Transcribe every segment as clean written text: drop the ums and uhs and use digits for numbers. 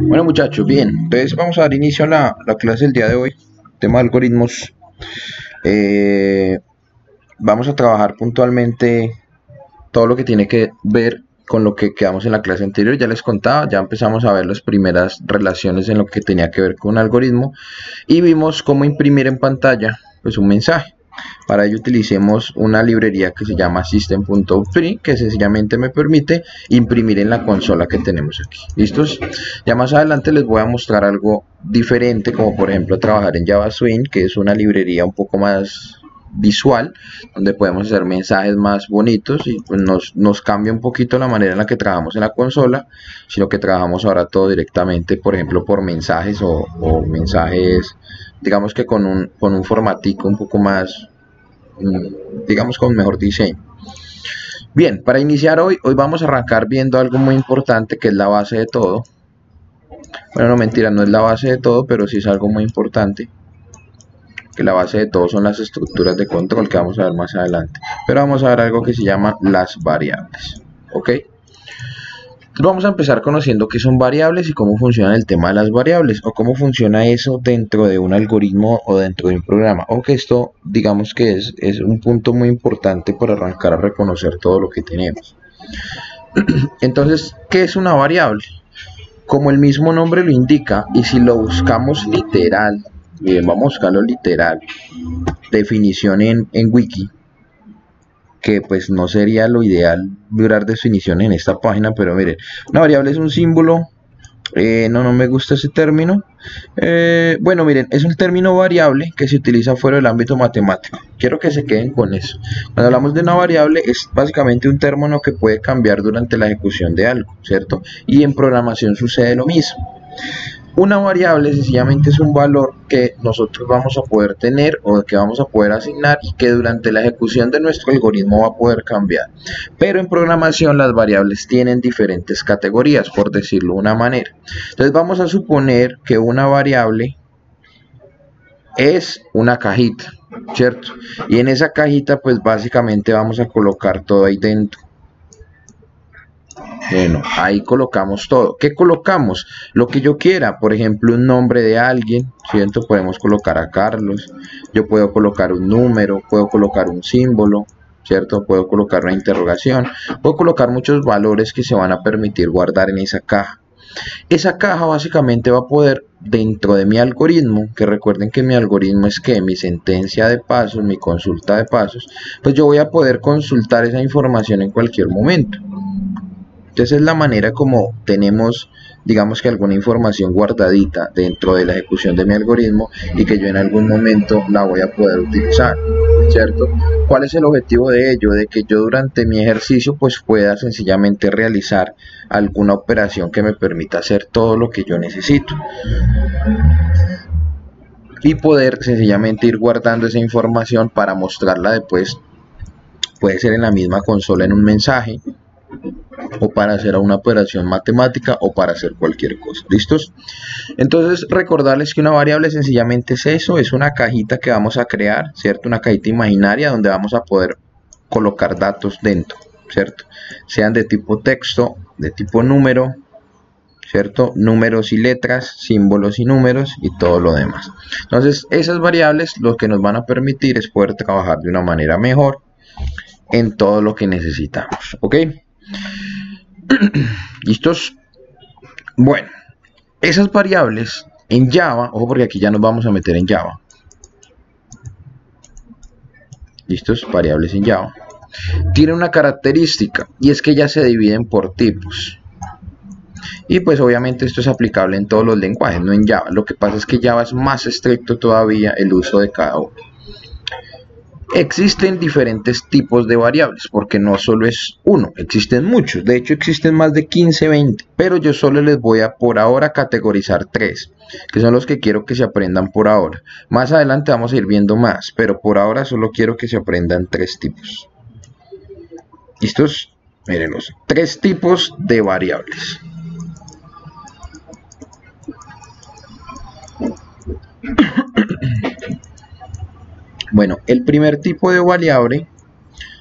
Bueno muchachos, bien, entonces vamos a dar inicio a la clase del día de hoy, tema de algoritmos. Eh, Vamos a trabajar puntualmente todo lo que tiene que ver con lo que quedamos en la clase anterior. Ya les contaba, ya empezamos a ver las primeras relaciones en lo que tenía que ver con un algoritmo y vimos cómo imprimir en pantalla pues un mensaje. Para ello utilicemos una librería que se llama system.out3, que sencillamente me permite imprimir en la consola que tenemos aquí. ¿Listos? Ya más adelante les voy a mostrar algo diferente, como por ejemplo trabajar en Java Swing, que es una librería un poco más visual, donde podemos hacer mensajes más bonitos y pues nos cambia un poquito la manera en la que trabajamos en la consola, sino que trabajamos ahora todo directamente, por ejemplo, por mensajes o mensajes, digamos que con un formatico un poco más, digamos, con mejor diseño. Bien, para iniciar hoy vamos a arrancar viendo algo muy importante que es la base de todo. Bueno, no, mentira, no es la base de todo, pero sí es algo muy importante, que la base de todo son las estructuras de control, que vamos a ver más adelante. Pero vamos a ver algo que se llama las variables. ¿Ok? Entonces vamos a empezar conociendo qué son variables y cómo funciona el tema de las variables, o cómo funciona eso dentro de un algoritmo o dentro de un programa. Aunque esto, digamos que es un punto muy importante para arrancar a reconocer todo lo que tenemos. Entonces, ¿qué es una variable? Como el mismo nombre lo indica, y si lo buscamos literal, bien, vamos a buscarlo literal, definición en wiki, que pues no sería lo ideal durar definiciones en esta página, pero miren, una variable es un símbolo, no me gusta ese término, bueno miren, es un término variable que se utiliza fuera del ámbito matemático, quiero que se queden con eso. Cuando hablamos de una variable es básicamente un término que puede cambiar durante la ejecución de algo, ¿cierto? Y en programación sucede lo mismo. Una variable sencillamente es un valor que nosotros vamos a poder tener o que vamos a poder asignar y que durante la ejecución de nuestro algoritmo va a poder cambiar. Pero en programación las variables tienen diferentes categorías, por decirlo de una manera. Entonces vamos a suponer que una variable es una cajita, ¿cierto? Y en esa cajita pues básicamente vamos a colocar todo ahí dentro. Bueno, ahí colocamos todo. ¿Qué colocamos? Lo que yo quiera, por ejemplo, un nombre de alguien, ¿cierto? Podemos colocar a Carlos. Yo puedo colocar un número, puedo colocar un símbolo, ¿cierto? Puedo colocar una interrogación. Puedo colocar muchos valores que se van a permitir guardar en esa caja. Esa caja básicamente va a poder, dentro de mi algoritmo, que recuerden que mi algoritmo es que mi sentencia de pasos, mi consulta de pasos, pues yo voy a poder consultar esa información en cualquier momento. Entonces es la manera como tenemos, digamos que alguna información guardadita dentro de la ejecución de mi algoritmo y que yo en algún momento la voy a poder utilizar, ¿cierto? ¿Cuál es el objetivo de ello? De que yo durante mi ejercicio pues pueda sencillamente realizar alguna operación que me permita hacer todo lo que yo necesito y poder sencillamente ir guardando esa información para mostrarla después. Puede ser en la misma consola en un mensaje, o para hacer una operación matemática o para hacer cualquier cosa. ¿Listos? Entonces recordarles que una variable sencillamente es eso, es una cajita que vamos a crear, ¿cierto? Una cajita imaginaria donde vamos a poder colocar datos dentro, ¿cierto? Sean de tipo texto, de tipo número, ¿cierto? Números y letras, símbolos y números y todo lo demás. Entonces esas variables lo que nos van a permitir es poder trabajar de una manera mejor en todo lo que necesitamos, ¿ok? ¿Listos? Bueno, esas variables en Java, ojo porque aquí ya nos vamos a meter en Java. ¿Listos? Variables en Java. Tienen una característica y es que ya se dividen por tipos. Y pues obviamente esto es aplicable en todos los lenguajes, no en Java. Lo que pasa es que Java es más estricto todavía el uso de cada uno. Existen diferentes tipos de variables, porque no solo es uno, existen muchos, de hecho existen más de 15, 20, pero yo solo les voy a por ahora categorizar 3, que son los que quiero que se aprendan por ahora. Más adelante vamos a ir viendo más, pero por ahora solo quiero que se aprendan 3 tipos. ¿Listos? Mírenlos, 3 tipos de variables. Bueno, el primer tipo de variable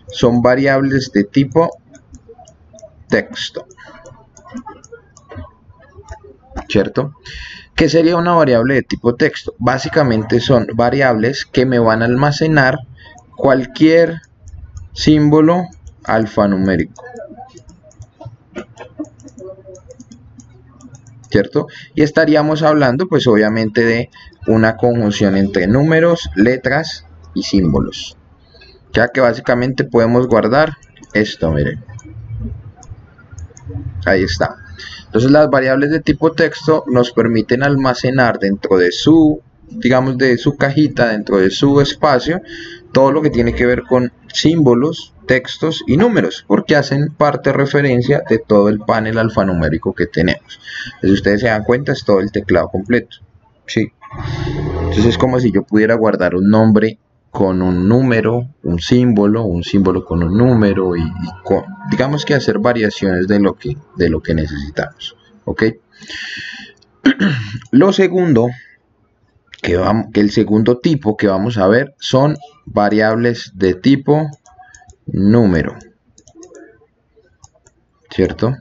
son variables de tipo texto. ¿cierto? ¿Qué sería una variable de tipo texto? Básicamente son variables que me van a almacenar cualquier símbolo alfanumérico, ¿cierto? Y estaríamos hablando pues obviamente de una conjunción entre números, letras y símbolos, ya que básicamente podemos guardar esto, miren, ahí está. Entonces las variables de tipo texto nos permiten almacenar dentro de su, digamos, de su cajita, dentro de su espacio, todo lo que tiene que ver con símbolos, textos y números, porque hacen parte referencia de todo el panel alfanumérico que tenemos. Si ustedes se dan cuenta, es todo el teclado completo, ¿sí? Entonces es como si yo pudiera guardar un nombre con un número, un símbolo con un número y digamos que hacer variaciones de lo que necesitamos, ¿ok? Lo segundo, el segundo tipo que vamos a ver son variables de tipo número, ¿cierto?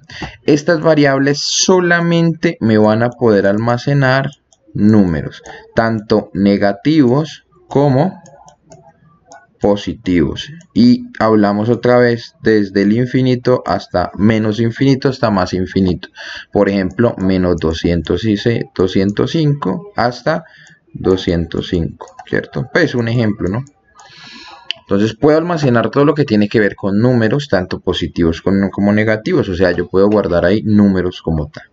Estas variables solamente me van a poder almacenar números, tanto negativos como positivos, y hablamos otra vez desde el infinito hasta menos infinito hasta más infinito. Por ejemplo, menos 205 hasta 205, ¿cierto? Pues un ejemplo, ¿no? Entonces puedo almacenar todo lo que tiene que ver con números, tanto positivos como negativos, o sea, yo puedo guardar ahí números como tal.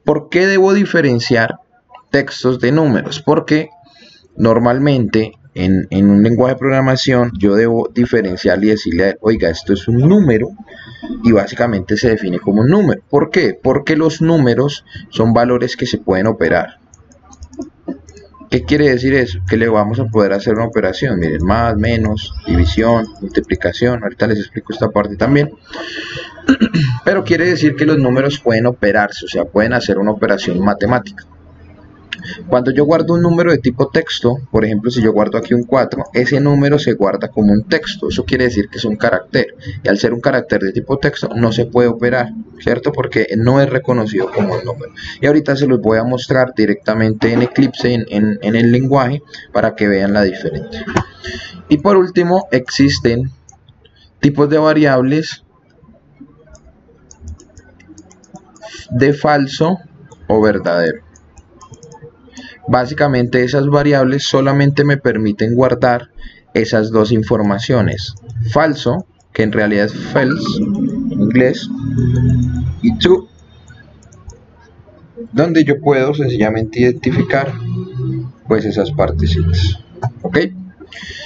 ¿Por qué debo diferenciar textos de números? Porque normalmente en un lenguaje de programación yo debo diferenciar y decirle a él, oiga, esto es un número, y básicamente se define como un número. ¿Por qué? Porque los números son valores que se pueden operar. ¿Qué quiere decir eso? Que le vamos a poder hacer una operación, miren, más, menos, división, multiplicación, ahorita les explico esta parte también. Pero quiere decir que los números pueden operarse, o sea, pueden hacer una operación matemática. Cuando yo guardo un número de tipo texto, por ejemplo, si yo guardo aquí un 4, ese número se guarda como un texto. Eso quiere decir que es un carácter. Y al ser un carácter de tipo texto, no se puede operar, ¿cierto? Porque no es reconocido como un número. Y ahorita se los voy a mostrar directamente en Eclipse, en el lenguaje, para que vean la diferencia. Y por último, existen tipos de variables de falso o verdadero. Básicamente esas variables solamente me permiten guardar esas dos informaciones, falso, que en realidad es false en inglés, y true, donde yo puedo sencillamente identificar pues esas partecitas, ¿ok?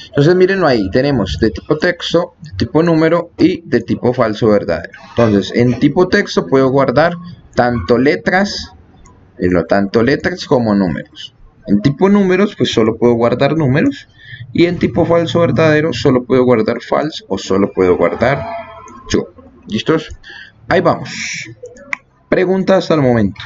Entonces mírenlo ahí, tenemos de tipo texto, de tipo número y de tipo falso verdadero. Entonces en tipo texto puedo guardar tanto letras como números. En tipo números pues solo puedo guardar números, y en tipo falso verdadero solo puedo guardar false o solo puedo guardar true. ¿Listos? Ahí vamos. Preguntas hasta el momento.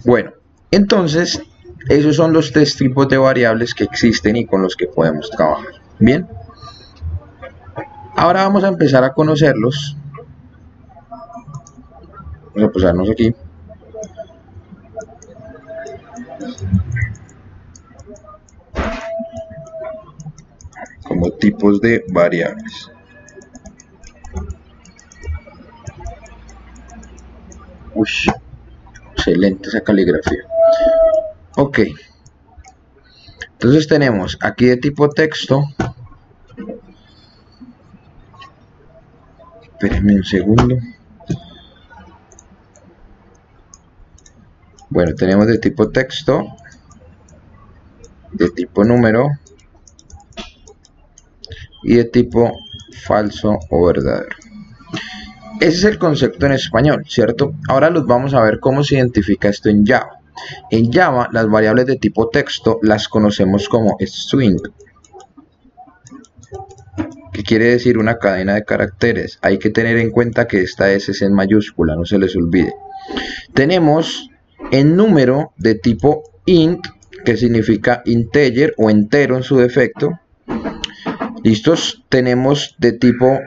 Bueno, entonces esos son los tres tipos de variables que existen y con los que podemos trabajar. Bien, ahora vamos a empezar a conocerlos. Vamos a pasarnos aquí. Como tipos de variables. Uy, excelente esa caligrafía. Ok, entonces tenemos aquí de tipo texto. Espérenme un segundo. Bueno, tenemos de tipo texto, de tipo número y de tipo falso o verdadero. Ese es el concepto en español, ¿cierto? Ahora los vamos a ver cómo se identifica esto en Java. En Java, las variables de tipo texto las conocemos como string, que quiere decir una cadena de caracteres. Hay que tener en cuenta que esta S es en mayúscula, no se les olvide. Tenemos en número de tipo int, que significa integer o entero en su defecto. ¿Listos? Tenemos de tipo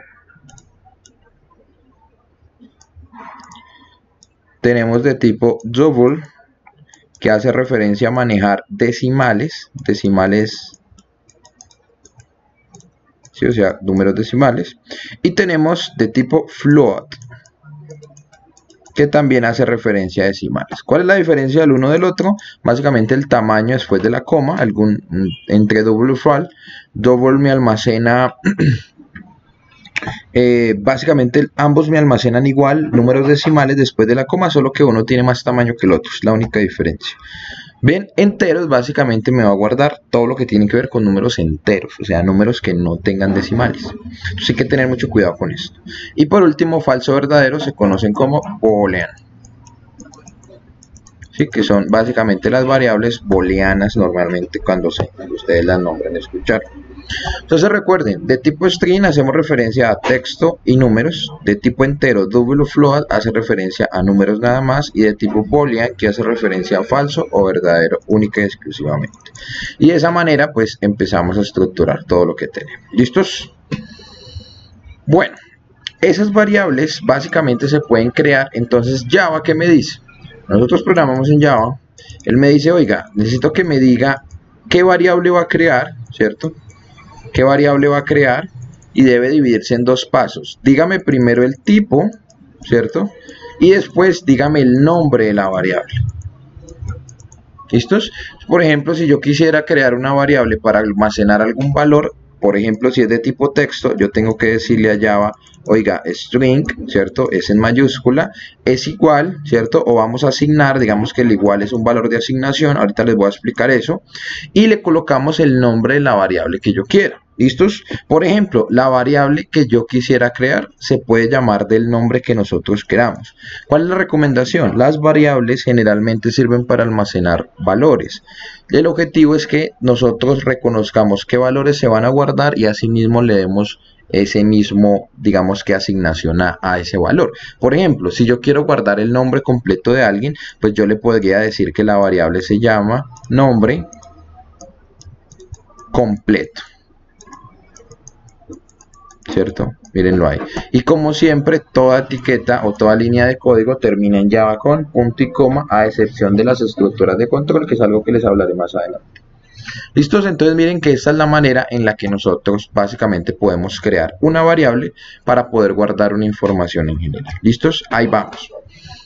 tenemos de tipo double, que hace referencia a manejar decimales, ¿sí? O sea, números decimales. Y tenemos de tipo float, que también hace referencia a decimales. ¿Cuál es la diferencia del uno del otro? Básicamente el tamaño después de la coma, entre double y float. Double me almacena... básicamente ambos me almacenan igual números decimales después de la coma, solo que uno tiene más tamaño que el otro, es la única diferencia. Bien, enteros básicamente me va a guardar todo lo que tiene que ver con números enteros, o sea, números que no tengan decimales. Entonces hay que tener mucho cuidado con esto. Y por último, falso verdadero, se conocen como boolean. ¿Sí? Que son básicamente las variables booleanas normalmente cuando ustedes las nombran escuchar. Entonces recuerden, de tipo string hacemos referencia a texto y números, de tipo entero double o float hace referencia a números nada más, y de tipo boolean que hace referencia a falso o verdadero única y exclusivamente. Y de esa manera pues empezamos a estructurar todo lo que tenemos. ¿Listos? Bueno, esas variables básicamente se pueden crear. Entonces Java, ¿qué me dice? Nosotros programamos en Java, él me dice, oiga, necesito que me diga qué variable va a crear, ¿cierto? ¿Qué variable va a crear? Y debe dividirse en dos pasos. Dígame primero el tipo, ¿cierto? Y después dígame el nombre de la variable. ¿Listos? Por ejemplo, si yo quisiera crear una variable para almacenar algún valor, por ejemplo, si es de tipo texto, yo tengo que decirle a Java, oiga, string, ¿cierto? Es en mayúscula, es igual, ¿cierto? O vamos a asignar, digamos que el igual es un valor de asignación, ahorita les voy a explicar eso, y le colocamos el nombre de la variable que yo quiera. ¿Listos? Por ejemplo, la variable que yo quisiera crear se puede llamar del nombre que nosotros queramos. ¿Cuál es la recomendación? Las variables generalmente sirven para almacenar valores. El objetivo es que nosotros reconozcamos qué valores se van a guardar y asimismo le demos ese mismo, digamos que asignación a ese valor. Por ejemplo, si yo quiero guardar el nombre completo de alguien, pues yo le podría decir que la variable se llama nombre completo. ¿Cierto? Mírenlo ahí. Y como siempre, toda etiqueta o toda línea de código termina en Java con punto y coma, a excepción de las estructuras de control, que es algo que les hablaré más adelante. ¿Listos? Entonces miren que esta es la manera en la que nosotros básicamente podemos crear una variable para poder guardar una información en general. ¿Listos? Ahí vamos.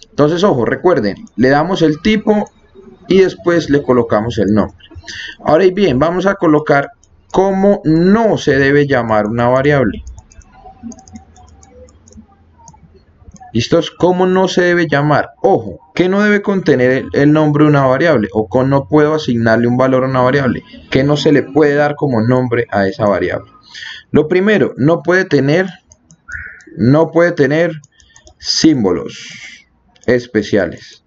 Entonces, ojo, recuerden, le damos el tipo y después le colocamos el nombre. Ahora bien, vamos a colocar cómo no se debe llamar una variable. ¿Listos? ¿Cómo no se debe llamar? Ojo, ¿qué no debe contener el nombre de una variable? O con no puedo asignarle un valor a una variable. ¿Qué no se le puede dar como nombre a esa variable? Lo primero, no puede tener símbolos especiales.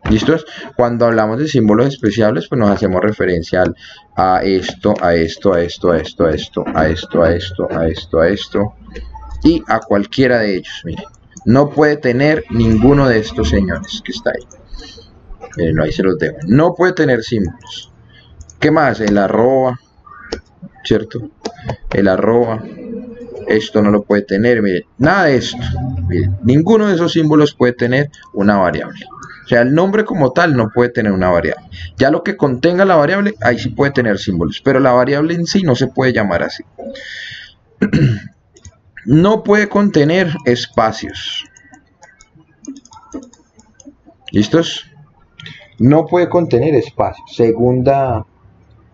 ¿Listos? Cuando hablamos de símbolos especiales, pues nos hacemos referencia a esto, a esto, a esto, a esto, a esto, a esto, a esto, a esto, a esto, y a cualquiera de ellos. Miren. No puede tener ninguno de estos señores que está ahí. Miren, ahí se los dejo. No puede tener símbolos. ¿Qué más? El arroba, ¿cierto? El arroba. Esto no lo puede tener. Miren, nada de esto. Miren, ninguno de esos símbolos puede tener una variable. O sea, el nombre como tal no puede tener una variable. Ya lo que contenga la variable, ahí sí puede tener símbolos. Pero la variable en sí no se puede llamar así. No puede contener espacios. ¿Listos? No puede contener espacios. Segunda,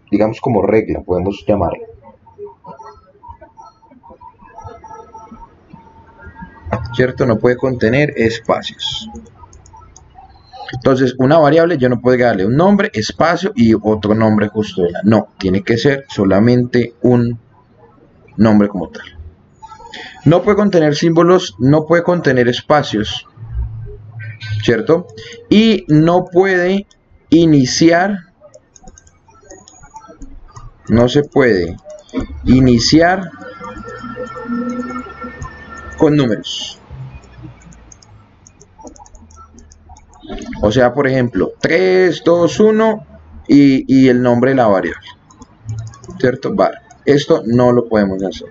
digamos como regla, podemos llamarlo. ¿Cierto? No puede contener espacios. Entonces, una variable yo no puedo darle un nombre, espacio y otro nombre justo de la. No, tiene que ser solamente un nombre como tal. No puede contener símbolos, no puede contener espacios, ¿cierto? Y no puede iniciar, no se puede iniciar con números. O sea, por ejemplo, 3, 2, 1 y el nombre de la variable, ¿cierto? Vale, esto no lo podemos hacer.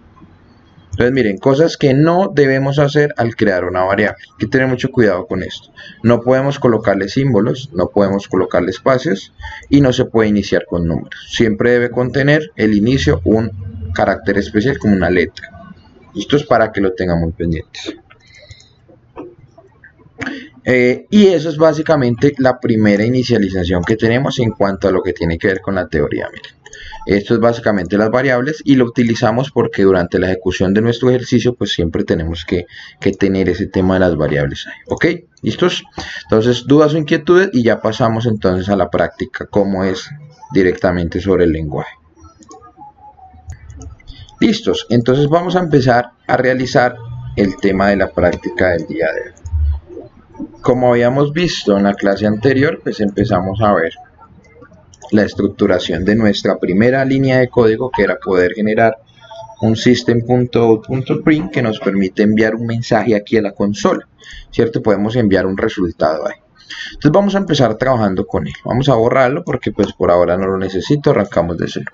Entonces miren, cosas que no debemos hacer al crear una variable. Hay que tener mucho cuidado con esto. No podemos colocarle símbolos, no podemos colocarle espacios y no se puede iniciar con números. Siempre debe contener el inicio un carácter especial como una letra. Esto es para que lo tengan muy pendientes. Y eso es básicamente la primera inicialización que tenemos en cuanto a lo que tiene que ver con la teoría. Miren, esto es básicamente las variables y lo utilizamos porque durante la ejecución de nuestro ejercicio pues siempre tenemos que tener ese tema de las variables ahí. ¿Ok? ¿Listos? Entonces, dudas o inquietudes y ya pasamos entonces a la práctica, cómo es directamente sobre el lenguaje. Listos, entonces vamos a empezar a realizar el tema de la práctica del día de hoy. Como habíamos visto en la clase anterior, pues empezamos a ver la estructuración de nuestra primera línea de código, que era poder generar un system.out.print que nos permite enviar un mensaje aquí a la consola, ¿cierto? Podemos enviar un resultado ahí. Entonces vamos a empezar trabajando con él. Vamos a borrarlo porque pues por ahora no lo necesito, arrancamos de cero.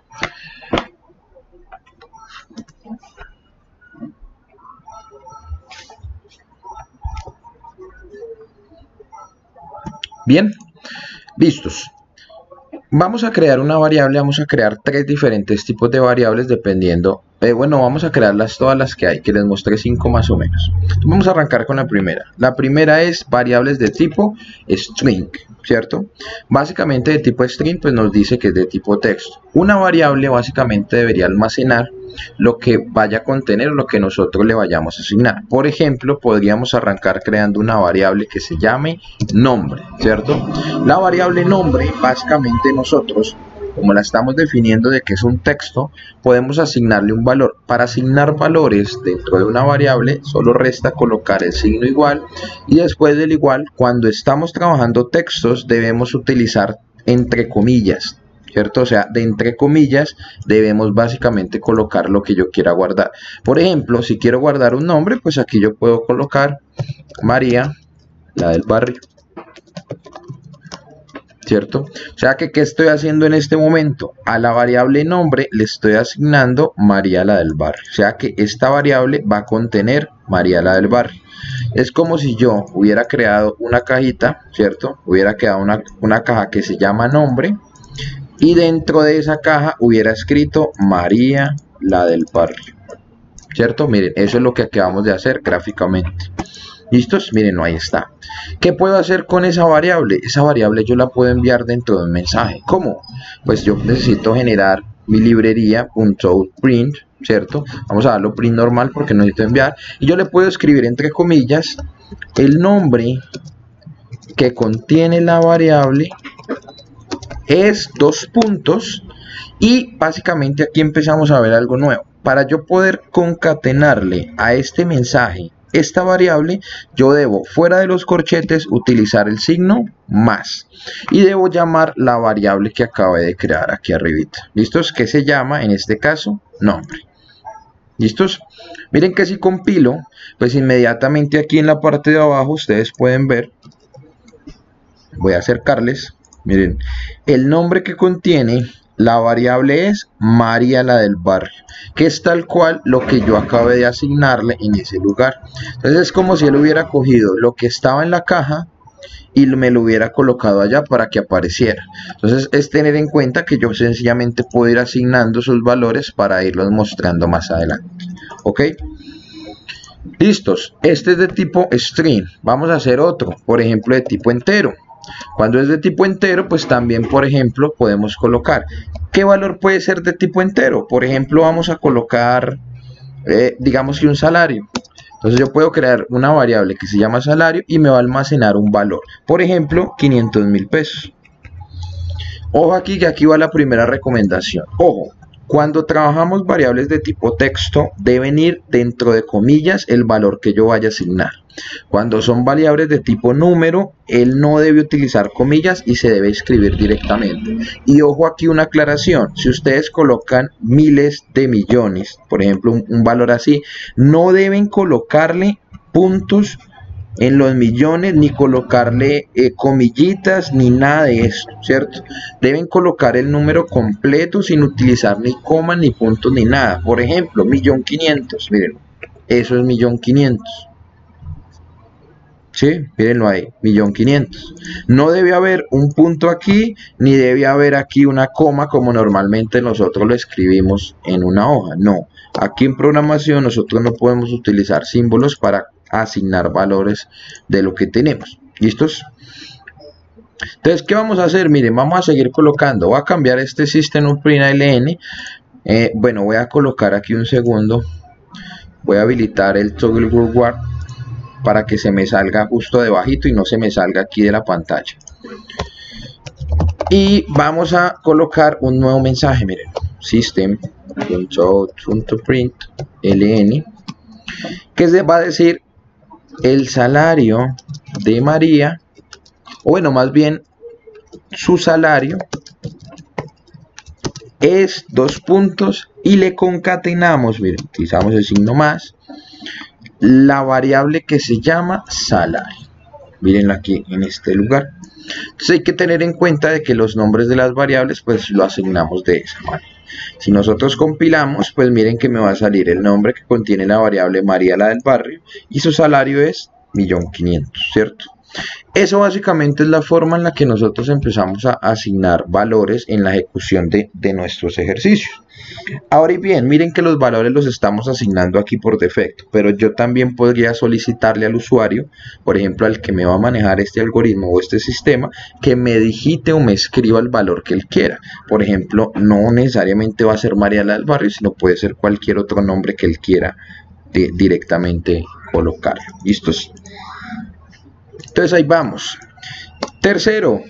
Bien, listos. Vamos a crear una variable, vamos a crear tres diferentes tipos de variables dependiendo, bueno, vamos a crearlas todas las que hay, que les mostré 5 más o menos. Entonces vamos a arrancar con la primera. La primera es variables de tipo string, ¿cierto? Básicamente de tipo string pues nos dice que es de tipo texto. Una variable básicamente debería almacenar lo que vaya a contener lo que nosotros le vayamos a asignar. Por ejemplo, podríamos arrancar creando una variable que se llame nombre, ¿cierto? La variable nombre, básicamente nosotros, como la estamos definiendo de que es un texto, podemos asignarle un valor. Para asignar valores dentro de una variable, solo resta colocar el signo igual y después del igual, cuando estamos trabajando textos, debemos utilizar entre comillas, ¿cierto? O sea, de entre comillas debemos básicamente colocar lo que yo quiera guardar. Por ejemplo, si quiero guardar un nombre, pues aquí yo puedo colocar María, la del barrio, ¿cierto? O sea que, ¿qué estoy haciendo en este momento? A la variable nombre le estoy asignando María, la del barrio. O sea que esta variable va a contener María, la del barrio. Es como si yo hubiera creado una cajita, ¿cierto? Hubiera creado una caja que se llama nombre. Y dentro de esa caja hubiera escrito María, la del barrio, ¿cierto? Miren, eso es lo que acabamos de hacer gráficamente. ¿Listos? Miren, ahí está. ¿Qué puedo hacer con esa variable? Esa variable yo la puedo enviar dentro de un mensaje. ¿Cómo? Pues yo necesito generar mi librería.outPrint, ¿cierto? Vamos a darlo print normal porque necesito enviar. Y yo le puedo escribir entre comillas el nombre que contiene la variable es dos puntos y básicamente aquí empezamos a ver algo nuevo. Para yo poder concatenarle a este mensaje esta variable, yo debo fuera de los corchetes utilizar el signo más y debo llamar la variable que acabé de crear aquí arribita. ¿Listos? Que se llama en este caso nombre. ¿Listos? Miren que si compilo, pues inmediatamente aquí en la parte de abajo ustedes pueden ver, voy a acercarles. Miren, el nombre que contiene la variable es María, la del barrio, que es tal cual lo que yo acabé de asignarle en ese lugar. Entonces es como si él hubiera cogido lo que estaba en la caja y me lo hubiera colocado allá para que apareciera. Entonces es tener en cuenta que yo sencillamente puedo ir asignando sus valores para irlos mostrando más adelante. ¿Ok? Listos. Este es de tipo string. Vamos a hacer otro, por ejemplo, de tipo entero. Cuando es de tipo entero, pues también, por ejemplo, podemos colocar. ¿Qué valor puede ser de tipo entero? Por ejemplo, vamos a colocar, digamos que un salario. Entonces yo puedo crear una variable que se llama salario y me va a almacenar un valor. Por ejemplo, 500.000 pesos. Ojo aquí, que aquí va la primera recomendación. Ojo. Cuando trabajamos variables de tipo texto, deben ir dentro de comillas el valor que yo vaya a asignar. Cuando son variables de tipo número, él no debe utilizar comillas y se debe escribir directamente. Y ojo aquí una aclaración, si ustedes colocan miles de millones, por ejemplo un valor así, no deben colocarle puntos en los millones, ni colocarle comillitas, ni nada de esto, ¿cierto? Deben colocar el número completo sin utilizar ni comas, ni puntos, ni nada. Por ejemplo, 1.500.000, miren, eso es 1.500.000. Sí, mírenlo ahí, 1.500.000. No debe haber un punto aquí, ni debe haber aquí una coma como normalmente nosotros lo escribimos en una hoja. No, aquí en programación nosotros no podemos utilizar símbolos para asignar valores de lo que tenemos. ¿Listos? Entonces, ¿qué vamos a hacer? Miren, vamos a seguir colocando. Voy a cambiar este system.out.println. Bueno, voy a colocar aquí un segundo. Voy a habilitar el toggle word para que se me salga justo debajito y no se me salga aquí de la pantalla. Y vamos a colocar un nuevo mensaje, miren, system.out.println, que se va a decir el salario de María, o bueno, más bien su salario es 2 puntos y le concatenamos, miren, utilizamos el signo más, la variable que se llama salario. Miren aquí en este lugar. Entonces hay que tener en cuenta de que los nombres de las variables pues lo asignamos de esa manera. Si nosotros compilamos, pues miren que me va a salir el nombre que contiene la variable María, la del barrio, y su salario es 1.500.000, ¿cierto? Eso básicamente es la forma en la que nosotros empezamos a asignar valores en la ejecución de nuestros ejercicios. Ahora bien, miren que los valores los estamos asignando aquí por defecto, pero yo también podría solicitarle al usuario, por ejemplo al que me va a manejar este algoritmo o este sistema, que me digite o me escriba el valor que él quiera. Por ejemplo, no necesariamente va a ser María la del barrio, sino puede ser cualquier otro nombre que él quiera directamente colocar. ¿Listos? Entonces ahí vamos. Tercero,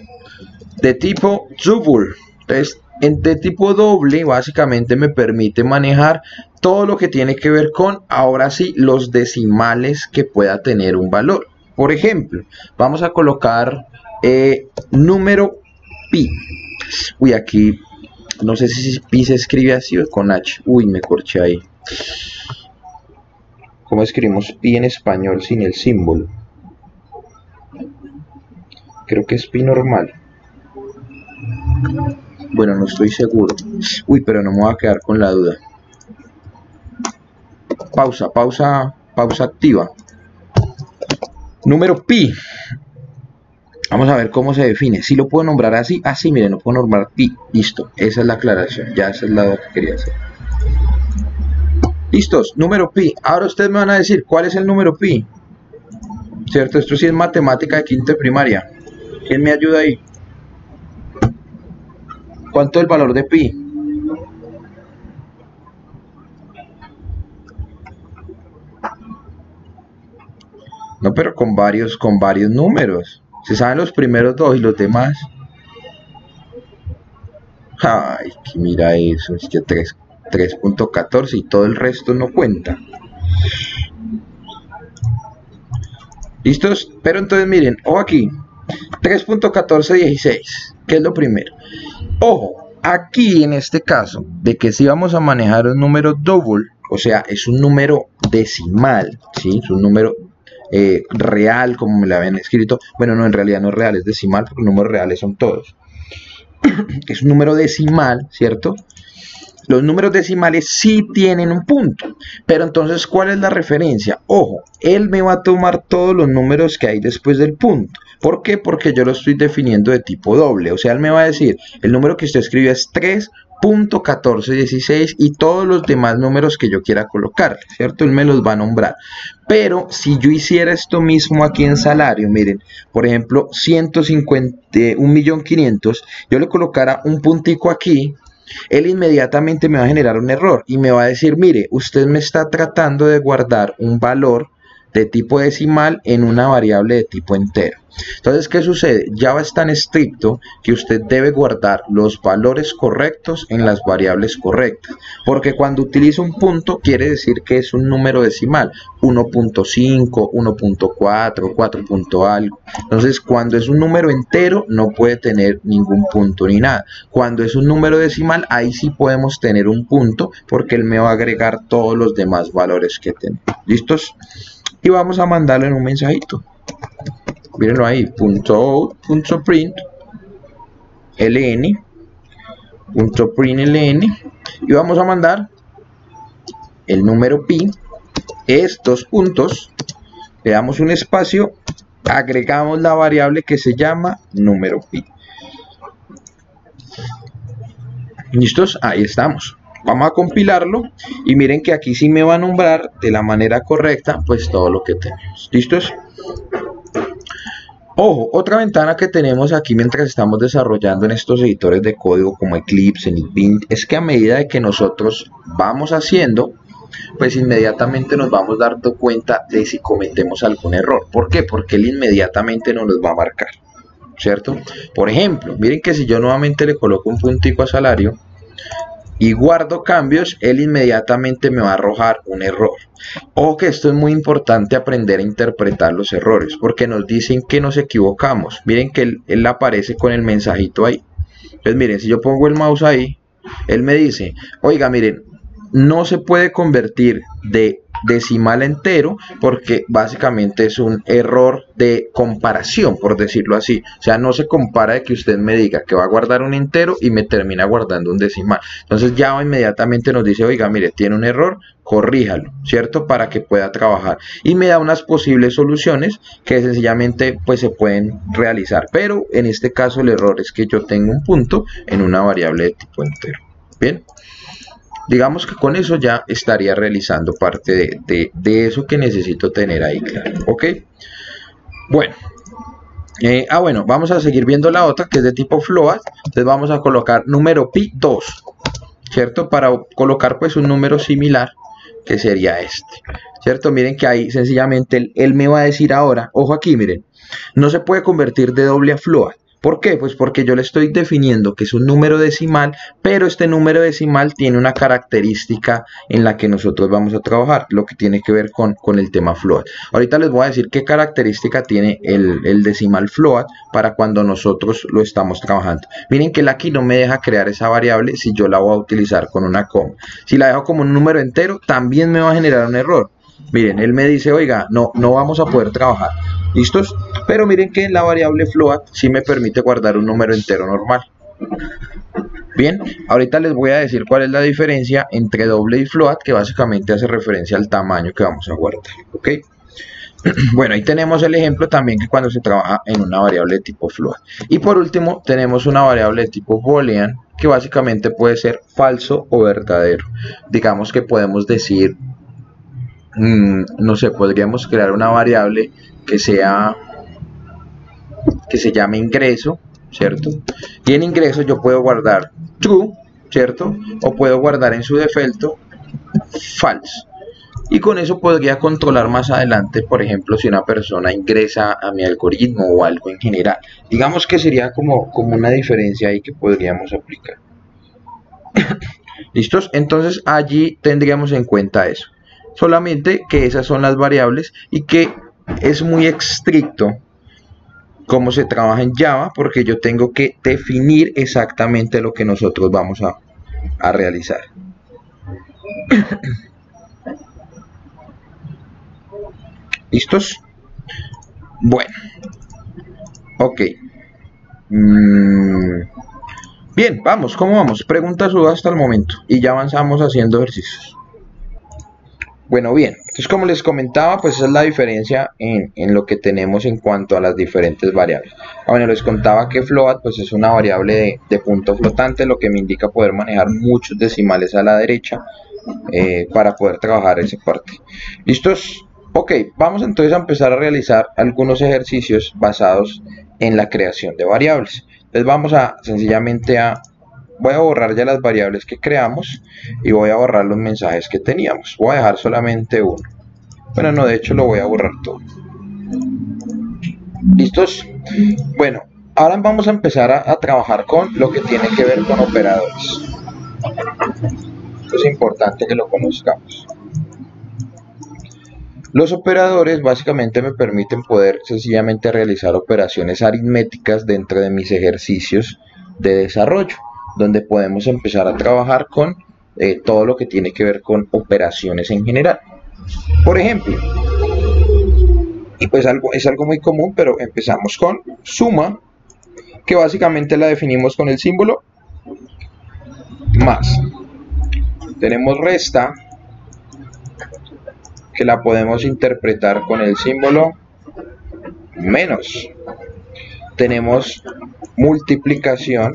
de tipo double. Entonces, de tipo doble básicamente me permite manejar todo lo que tiene que ver con, ahora sí, los decimales que pueda tener un valor. Por ejemplo, vamos a colocar número pi. Uy, aquí no sé si pi se escribe así o con h. Uy, me corché ahí. ¿Cómo escribimos pi en español sin el símbolo? Creo que es pi normal. Bueno, no estoy seguro. Uy, pero no me voy a quedar con la duda. Pausa activa. Número pi. Vamos a ver cómo se define. Si lo puedo nombrar así. Así, miren, lo puedo nombrar pi. Listo, esa es la aclaración. Ya esa es la duda que quería hacer. Listos, número pi. Ahora ustedes me van a decir, ¿cuál es el número pi? ¿Cierto? Esto sí es matemática de quinto de primaria. ¿Quién me ayuda ahí? ¿Cuánto es el valor de pi? No, pero con varios números. Se saben los primeros dos y los demás. Ay, que mira eso. Es que 3.14 y todo el resto no cuenta. ¿Listos? Pero entonces miren, ojo aquí. 3.1416. ¿Qué es lo primero? Ojo, aquí en este caso, de que si vamos a manejar un número double, o sea, es un número decimal, ¿sí? Es un número real, como me lo habían escrito. Bueno, no, en realidad no es real, es decimal, porque números reales son todos. Es un número decimal, ¿cierto? Los números decimales sí tienen un punto, pero entonces, ¿cuál es la referencia? Ojo, él me va a tomar todos los números que hay después del punto. ¿Por qué? Porque yo lo estoy definiendo de tipo doble. O sea, él me va a decir, el número que usted escribió es 3.1416 y todos los demás números que yo quiera colocar, ¿cierto? Él me los va a nombrar. Pero si yo hiciera esto mismo aquí en salario, miren, por ejemplo, 1.500.000, yo le colocara un puntico aquí, él inmediatamente me va a generar un error y me va a decir, mire, usted me está tratando de guardar un valor de tipo decimal en una variable de tipo entero. Entonces, ¿qué sucede? Java es tan estricto que usted debe guardar los valores correctos en las variables correctas, porque cuando utiliza un punto quiere decir que es un número decimal, 1.5, 1.4, 4. Algo. Entonces, cuando es un número entero no puede tener ningún punto ni nada. Cuando es un número decimal, ahí sí podemos tener un punto, porque él me va a agregar todos los demás valores que tenemos. ¿Listos? Y vamos a mandarlo en un mensajito. Mírenlo ahí, .out.println, y vamos a mandar el número pi estos puntos, le damos un espacio, agregamos la variable que se llama número pi. ¿Listos? Ahí estamos. Vamos a compilarlo y miren que aquí sí me va a nombrar de la manera correcta pues todo lo que tenemos. ¿Listos? Ojo, otra ventana que tenemos aquí mientras estamos desarrollando en estos editores de código como Eclipse, NetBeans, es que a medida de que nosotros vamos haciendo, pues inmediatamente nos vamos dando cuenta de si cometemos algún error. ¿Por qué? Porque él inmediatamente nos los va a marcar, ¿cierto? Por ejemplo, miren que si yo nuevamente le coloco un puntico a salario y guardo cambios, él inmediatamente me va a arrojar un error. Ojo que esto es muy importante, aprender a interpretar los errores, porque nos dicen que nos equivocamos. Miren que él aparece con el mensajito ahí. Entonces miren, si yo pongo el mouse ahí, él me dice, oiga, miren, no se puede convertir de decimal a entero porque básicamente es un error de comparación, por decirlo así. O sea, no se compara de que usted me diga que va a guardar un entero y me termina guardando un decimal. Entonces Java inmediatamente nos dice, oiga, mire, tiene un error, corríjalo, ¿cierto? Para que pueda trabajar. Y me da unas posibles soluciones que sencillamente pues se pueden realizar. Pero en este caso el error es que yo tengo un punto en una variable de tipo entero. Bien. Digamos que con eso ya estaría realizando parte de eso que necesito tener ahí claro, ¿ok? Bueno, bueno, vamos a seguir viendo la otra que es de tipo float. Entonces vamos a colocar número pi 2, ¿cierto? Para colocar pues un número similar que sería este, ¿cierto? Miren que ahí sencillamente él me va a decir ahora, ojo aquí, miren, no se puede convertir de doble a float. ¿Por qué? Pues porque yo le estoy definiendo que es un número decimal, pero este número decimal tiene una característica en la que nosotros vamos a trabajar, lo que tiene que ver con el tema float. Ahorita les voy a decir qué característica tiene el decimal float para cuando nosotros lo estamos trabajando. Miren que él aquí no me deja crear esa variable si yo la voy a utilizar con una coma. Si la dejo como un número entero, también me va a generar un error. Miren, él me dice, oiga, no vamos a poder trabajar. ¿Listos? Pero miren que la variable float sí me permite guardar un número entero normal. Bien, ahorita les voy a decir cuál es la diferencia entre doble y float, que básicamente hace referencia al tamaño que vamos a guardar. ¿Ok? Bueno, ahí tenemos el ejemplo también que cuando se trabaja en una variable de tipo float. Y por último tenemos una variable de tipo boolean, que básicamente puede ser falso o verdadero. Digamos que podemos decir, no sé, podríamos crear una variable que se llame ingreso, ¿cierto? Y en ingreso yo puedo guardar true, ¿cierto? O puedo guardar en su defecto false. Y con eso podría controlar más adelante, por ejemplo, si una persona ingresa a mi algoritmo o algo en general. Digamos que sería como una diferencia ahí que podríamos aplicar. ¿Listos? Entonces allí tendríamos en cuenta eso. Solamente que esas son las variables y que es muy estricto cómo se trabaja en Java porque yo tengo que definir exactamente lo que nosotros vamos a realizar. ¿Listos? Bueno. Ok. Bien, vamos, ¿cómo vamos? Preguntas o hasta el momento y ya avanzamos haciendo ejercicios. Bueno, bien, entonces como les comentaba, pues esa es la diferencia en lo que tenemos en cuanto a las diferentes variables. Bueno, les contaba que float pues es una variable de punto flotante, lo que me indica poder manejar muchos decimales a la derecha para poder trabajar esa parte. ¿Listos? Ok, vamos entonces a empezar a realizar algunos ejercicios basados en la creación de variables. Entonces vamos a sencillamente voy a borrar ya las variables que creamos y voy a borrar los mensajes que teníamos. Voy a dejar solamente uno. Bueno, no, de hecho lo voy a borrar todo. ¿Listos? Bueno, ahora vamos a empezar a trabajar con lo que tiene que ver con operadores. Esto es importante que lo conozcamos. Los operadores básicamente me permiten poder sencillamente realizar operaciones aritméticas dentro de mis ejercicios de desarrollo, donde podemos empezar a trabajar con todo lo que tiene que ver con operaciones en general. Por ejemplo, y pues es algo muy común, pero empezamos con suma, que básicamente la definimos con el símbolo más. Tenemos resta, ok, que la podemos interpretar con el símbolo menos. Tenemos multiplicación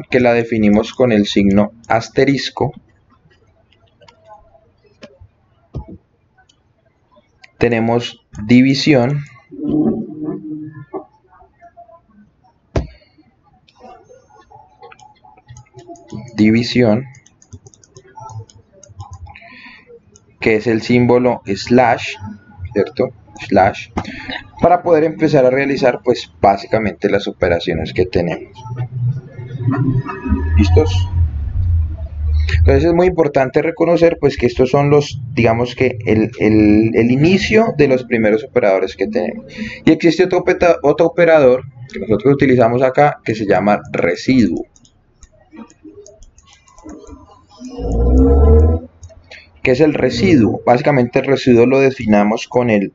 que la definimos con el signo asterisco. Tenemos división que es el símbolo slash, ¿cierto? Slash, para poder empezar a realizar pues básicamente las operaciones que tenemos. ¿Listos? Entonces es muy importante reconocer pues que estos son los, digamos que el inicio de los primeros operadores que tenemos. Y existe otro operador que nosotros utilizamos acá que se llama residuo. ¿Qué es el residuo? Básicamente el residuo lo definamos con el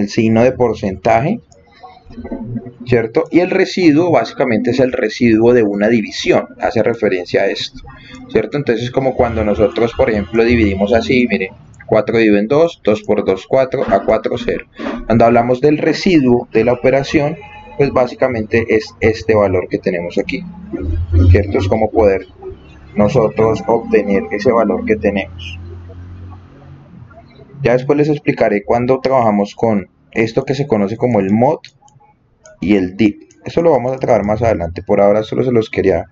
signo de porcentaje, ¿cierto? Y el residuo básicamente es el residuo de una división, hace referencia a esto, ¿cierto? Entonces es como cuando nosotros, por ejemplo, dividimos así, miren, 4 dividido en 2, 2 por 2, 4, a 4, 0. Cuando hablamos del residuo de la operación, pues básicamente es este valor que tenemos aquí, ¿cierto? Es como poder nosotros obtener ese valor que tenemos. Ya después les explicaré cuando trabajamos con esto que se conoce como el mod y el div. Eso lo vamos a trabajar más adelante. Por ahora solo se los quería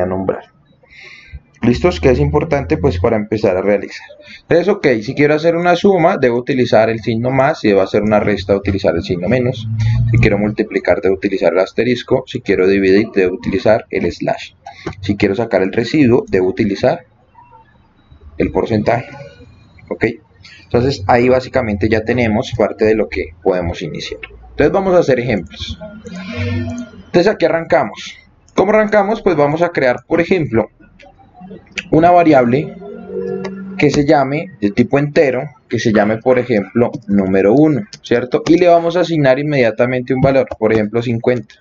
nombrar. ¿Listos? Que es importante pues para empezar a realizar. Entonces, ok, si quiero hacer una suma, debo utilizar el signo más. Si debo hacer una resta, utilizar el signo menos. Si quiero multiplicar, debo utilizar el asterisco. Si quiero dividir, debo utilizar el slash. Si quiero sacar el residuo, debo utilizar el porcentaje. Ok, entonces ahí básicamente ya tenemos parte de lo que podemos iniciar. Entonces vamos a hacer ejemplos. Entonces aquí arrancamos. ¿Cómo arrancamos? Pues vamos a crear, por ejemplo, una variable que se llame de tipo entero, que se llame, por ejemplo, número 1, ¿cierto? Y le vamos a asignar inmediatamente un valor, por ejemplo, 50.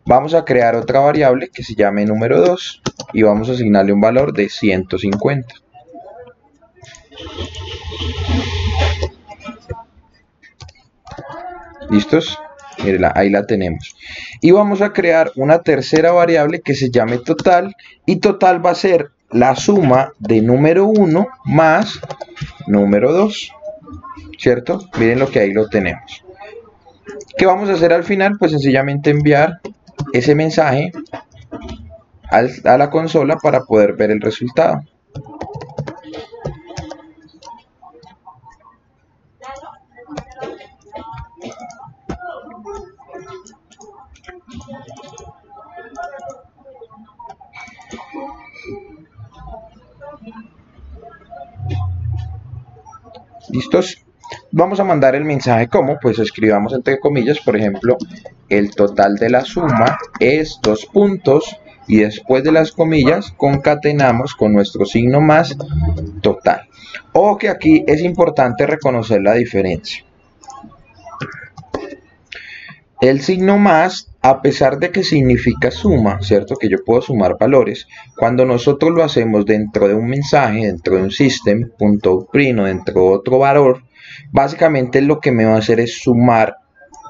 Vamos a crear otra variable que se llame número 2 y vamos a asignarle un valor de 150. ¿Listos? Mírenla, ahí la tenemos. Y vamos a crear una tercera variable que se llame total, y total va a ser la suma de número 1 más número 2, ¿cierto? Miren lo que ahí lo tenemos. ¿Qué vamos a hacer al final? Pues sencillamente enviar ese mensaje a la consola para poder ver el resultado. ¿Listos? Vamos a mandar el mensaje como, pues escribamos entre comillas, por ejemplo, el total de la suma es 2 puntos y después de las comillas concatenamos con nuestro signo más total. Ojo que aquí es importante reconocer la diferencia. El signo más, a pesar de que significa suma, ¿cierto? Que yo puedo sumar valores, cuando nosotros lo hacemos dentro de un mensaje, dentro de un system.out_print o dentro de otro valor, básicamente lo que me va a hacer es sumar,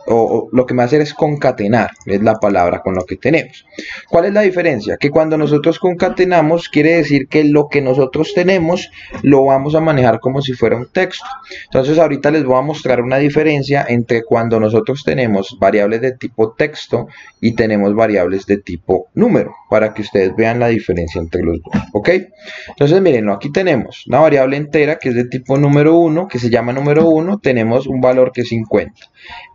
o lo que me va a hacer es concatenar, es la palabra con lo que tenemos. ¿Cuál es la diferencia? Que cuando nosotros concatenamos, quiere decir que lo que nosotros tenemos lo vamos a manejar como si fuera un texto. Entonces ahorita les voy a mostrar una diferencia entre cuando nosotros tenemos variables de tipo texto y tenemos variables de tipo número, para que ustedes vean la diferencia entre los dos, ¿ok? Entonces mírenlo, aquí tenemos una variable entera que es de tipo número 1, que se llama número 1, tenemos un valor que es 50.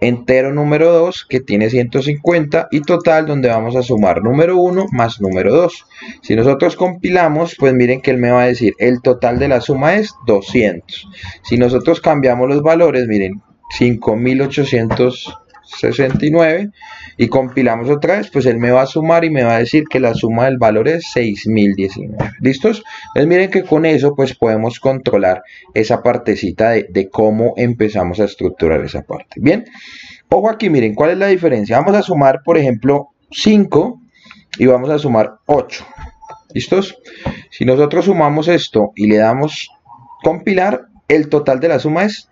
Entero número 2 que tiene 150 y total donde vamos a sumar número 1 más número 2. Si nosotros compilamos, pues miren que él me va a decir el total de la suma es 200. Si nosotros cambiamos los valores, miren, 5869 y compilamos otra vez, pues él me va a sumar y me va a decir que la suma del valor es 6019. ¿Listos? Entonces miren que con eso pues podemos controlar esa partecita de cómo empezamos a estructurar esa parte. Bien, ojo aquí, miren cuál es la diferencia. Vamos a sumar, por ejemplo, 5 y vamos a sumar 8. ¿Listos? Si nosotros sumamos esto y le damos compilar, el total de la suma es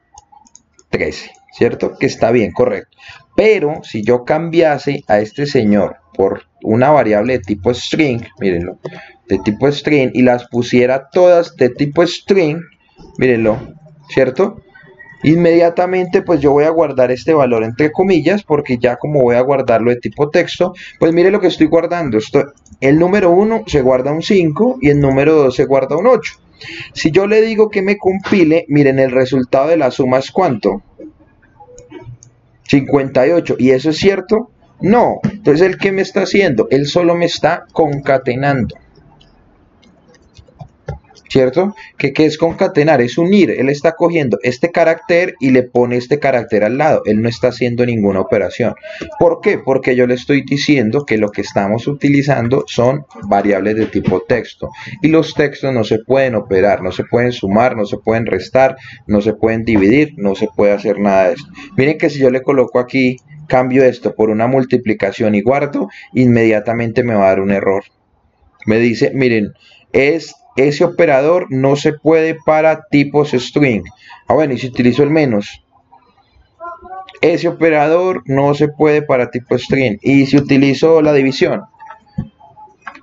13, ¿cierto? Que está bien, correcto. Pero si yo cambiase a este señor por una variable de tipo string, mírenlo, de tipo string, y las pusiera todas de tipo string, mírenlo, ¿cierto? Inmediatamente pues yo voy a guardar este valor entre comillas, porque ya como voy a guardarlo de tipo texto, pues mire lo que estoy guardando. El número 1 se guarda un 5 y el número 2 se guarda un 8. Si yo le digo que me compile, miren, el resultado de la suma es ¿cuánto? 58. ¿Y eso es cierto? No. Entonces, ¿el qué me está haciendo? Él solo me está concatenando, ¿cierto? ¿Qué es concatenar? Es unir. Él está cogiendo este carácter y le pone este carácter al lado. Él no está haciendo ninguna operación. ¿Por qué? Porque yo le estoy diciendo que lo que estamos utilizando son variables de tipo texto. Y los textos no se pueden operar, no se pueden sumar, no se pueden restar, no se pueden dividir, no se puede hacer nada de esto. Miren que si yo le coloco aquí, cambio esto por una multiplicación y guardo, inmediatamente me va a dar un error. Me dice, miren, ese operador no se puede para tipos string. Bueno, y si utilizo el menos, ese operador no se puede para tipo string. Y si utilizo la división,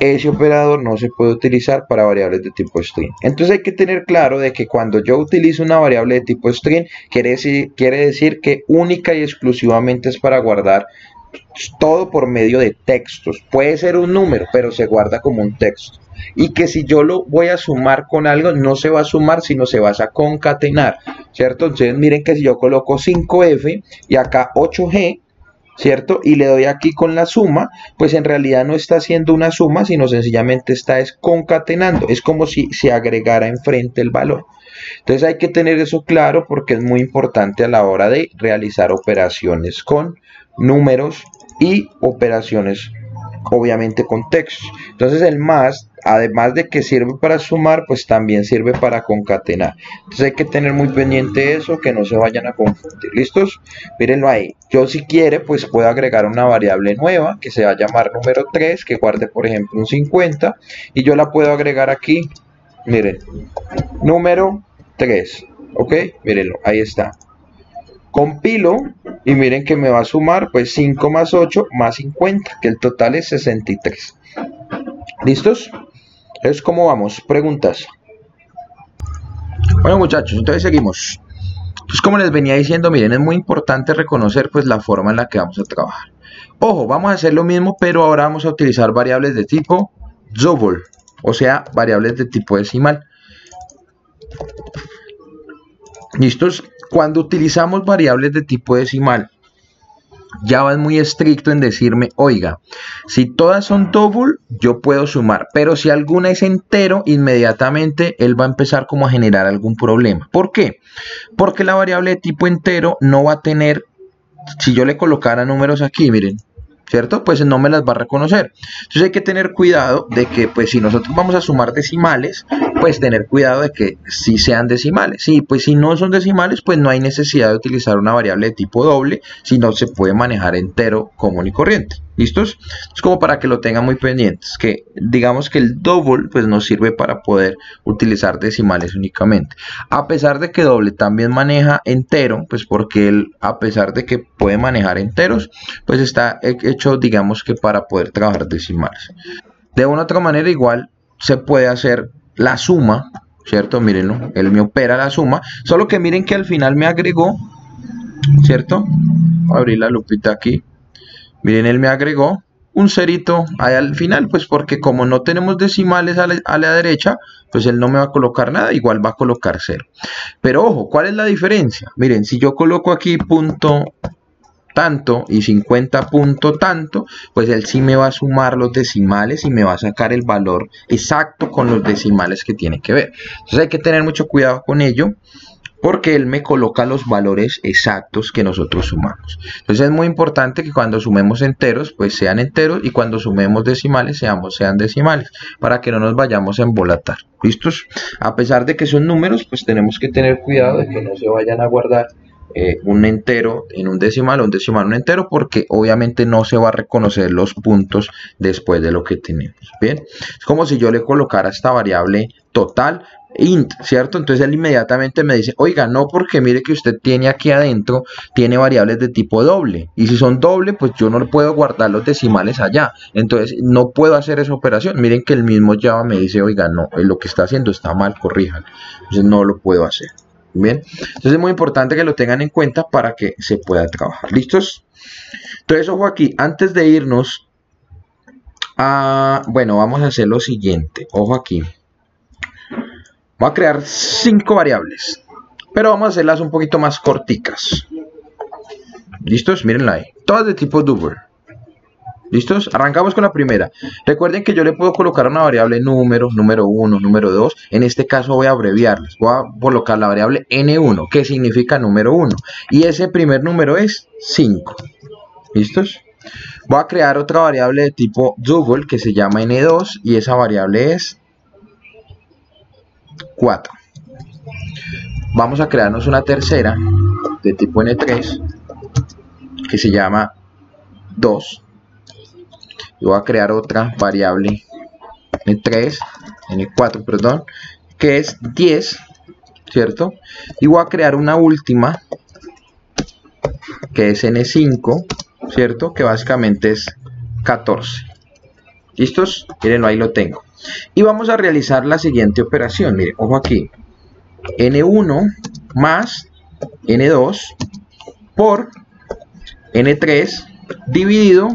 ese operador no se puede utilizar para variables de tipo string. Entonces hay que tener claro de que cuando yo utilizo una variable de tipo string, quiere decir que única y exclusivamente es para guardar todo por medio de textos. Puede ser un número, pero se guarda como un texto. Y que si yo lo voy a sumar con algo, no se va a sumar, sino se va a concatenar, ¿cierto? Entonces miren que si yo coloco 5F y acá 8G, ¿cierto? Y le doy aquí con la suma, pues en realidad no está haciendo una suma, sino sencillamente está concatenando. Es como si se agregara enfrente el valor. Entonces hay que tener eso claro porque es muy importante a la hora de realizar operaciones con números y operaciones obviamente con textos. Entonces el más, además de que sirve para sumar, pues también sirve para concatenar. Entonces hay que tener muy pendiente eso, que no se vayan a confundir. ¿Listos? Mírenlo ahí. Yo si quiere, pues puedo agregar una variable nueva que se va a llamar número 3, que guarde por ejemplo un 50, y yo la puedo agregar aquí. Miren, número 3, ok, mírenlo, ahí está. Compilo y miren que me va a sumar pues 5 más 8 más 50, que el total es 63. ¿Listos? Entonces, ¿cómo vamos? Preguntas. Bueno, muchachos, entonces seguimos. Entonces, como les venía diciendo, miren, es muy importante reconocer pues la forma en la que vamos a trabajar. Ojo, vamos a hacer lo mismo, pero ahora vamos a utilizar variables de tipo double, o sea, variables de tipo decimal. ¿Listos? Cuando utilizamos variables de tipo decimal, Java es muy estricto en decirme, oiga, si todas son double, yo puedo sumar, pero si alguna es entero, inmediatamente él va a empezar como a generar algún problema. ¿Por qué? Porque la variable de tipo entero no va a tener, si yo le colocara números aquí, miren, ¿cierto? Pues no me las va a reconocer. Entonces hay que tener cuidado de que, pues si nosotros vamos a sumar decimales, pues tener cuidado de que sí sean decimales. Sí, pues si no son decimales, pues no hay necesidad de utilizar una variable de tipo doble, sino se puede manejar entero común y corriente. ¿Listos? Es como para que lo tengan muy pendientes, que digamos que el double pues nos sirve para poder utilizar decimales únicamente. A pesar de que doble también maneja entero, pues porque él, a pesar de que puede manejar enteros, pues está hecho digamos que para poder trabajar decimales. De una u otra manera igual se puede hacer la suma, ¿cierto? Mírenlo, él me opera la suma, solo que miren que al final me agregó, ¿cierto? Voy a abrir la lupita aquí. Miren, él me agregó un cerito ahí al final, pues porque como no tenemos decimales a la derecha, pues él no me va a colocar nada, igual va a colocar 0. Pero ojo, ¿cuál es la diferencia? Miren, si yo coloco aquí punto tanto y 50 punto tanto, pues él sí me va a sumar los decimales y me va a sacar el valor exacto con los decimales que tiene que ver. Entonces hay que tener mucho cuidado con ello, porque él me coloca los valores exactos que nosotros sumamos. Entonces es muy importante que cuando sumemos enteros, pues sean enteros, y cuando sumemos decimales, sean decimales, para que no nos vayamos a embolatar. ¿Listos? A pesar de que son números, pues tenemos que tener cuidado de que no se vayan a guardar un entero en un decimal o un decimal en un entero, porque obviamente no se va a reconocer los puntos después de lo que tenemos. Bien, es como si yo le colocara esta variable total int, ¿cierto? Entonces él inmediatamente me dice, oiga, no, porque mire que usted tiene aquí adentro, tiene variables de tipo doble, y si son doble, pues yo no le puedo guardar los decimales allá, entonces no puedo hacer esa operación. Miren que el mismo Java me dice, oiga, no, lo que está haciendo está mal, corríjalo, entonces no lo puedo hacer. Bien, entonces es muy importante que lo tengan en cuenta para que se pueda trabajar. ¿Listos? Entonces, ojo aquí, antes de irnos a, bueno, vamos a hacer lo siguiente, ojo aquí. Voy a crear 5 variables, pero vamos a hacerlas un poquito más corticas. ¿Listos? Mírenla ahí. Todas de tipo double. ¿Listos? Arrancamos con la primera. Recuerden que yo le puedo colocar una variable número 1, número 2. En este caso voy a abreviarles. Voy a colocar la variable n1, que significa número 1. Y ese primer número es 5. ¿Listos? Voy a crear otra variable de tipo double que se llama n2 y esa variable es 4. Vamos a crearnos una tercera de tipo n3 que se llama 2. Y voy a crear otra variable n4, perdón, que es 10, ¿cierto? Y voy a crear una última que es n5, ¿cierto? Que básicamente es 14. ¿Listos? Miren, ahí lo tengo. Y vamos a realizar la siguiente operación. Miren, ojo aquí. N1 más N2 por N3 dividido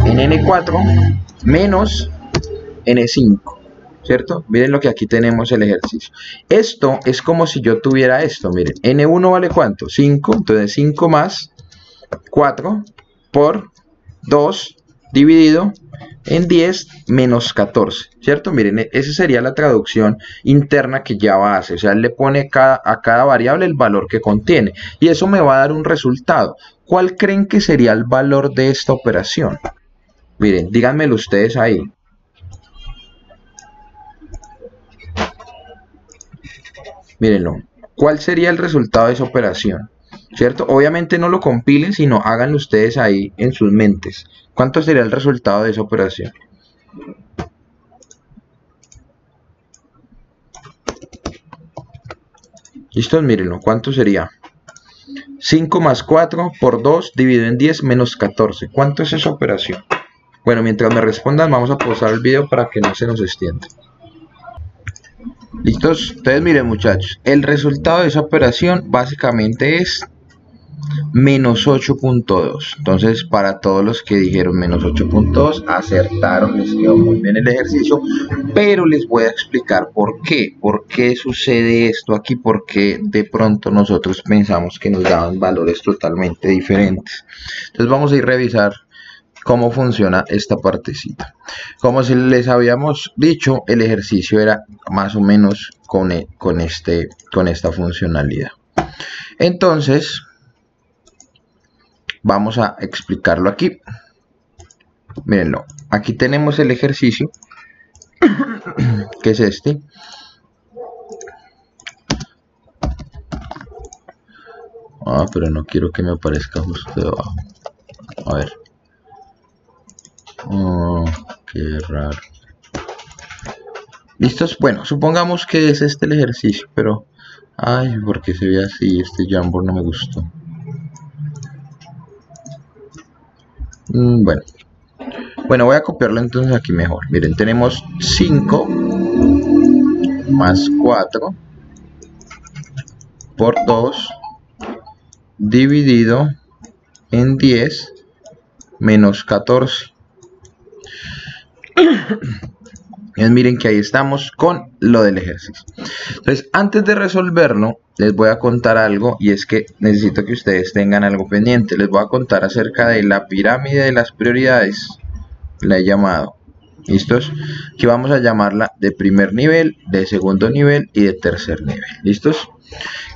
en N4 menos N5. ¿Cierto? Miren lo que aquí tenemos el ejercicio. Esto es como si yo tuviera esto. Miren, N1 vale ¿cuánto? 5. Entonces 5 más 4 por 2 dividido en 10 menos 14, ¿cierto? Miren, esa sería la traducción interna que Java hace. O sea, él le pone a cada variable el valor que contiene. Y eso me va a dar un resultado. ¿Cuál creen que sería el valor de esta operación? Miren, díganmelo ustedes ahí. Mírenlo. ¿Cuál sería el resultado de esa operación? ¿Cierto? Obviamente no lo compilen, sino háganlo ustedes ahí en sus mentes. ¿Cuánto sería el resultado de esa operación? ¿Listos? Mírenlo. ¿Cuánto sería? 5 más 4 por 2 dividido en 10 menos 14. ¿Cuánto es esa operación? Bueno, mientras me respondan, vamos a pausar el video para que no se nos extienda. ¿Listos? Entonces miren, muchachos, el resultado de esa operación básicamente es menos 8.2. Entonces, para todos los que dijeron menos 8.2, acertaron, les quedó muy bien el ejercicio, pero les voy a explicar por qué sucede esto aquí, porque de pronto nosotros pensamos que nos daban valores totalmente diferentes. Entonces vamos a ir a revisar cómo funciona esta partecita. Como si les habíamos dicho, el ejercicio era más o menos con esta funcionalidad. Entonces vamos a explicarlo aquí. Mírenlo, aquí tenemos el ejercicio que es este. Pero no quiero que me aparezca justo debajo. A ver. Qué raro. ¿Listos? Bueno, supongamos que es este el ejercicio, pero ay, porque se ve así, este Jamboard no me gustó. Bueno, voy a copiarlo entonces aquí mejor. Miren, tenemos 5 más 4 por 2 dividido en 10 menos 14. Miren que ahí estamos con lo del ejercicio. Entonces, antes de resolverlo, les voy a contar algo, y es que necesito que ustedes tengan algo pendiente. Les voy a contar acerca de la pirámide de las prioridades. La he llamado. ¿Listos? Aquí vamos a llamarla de primer nivel, de segundo nivel y de tercer nivel. ¿Listos?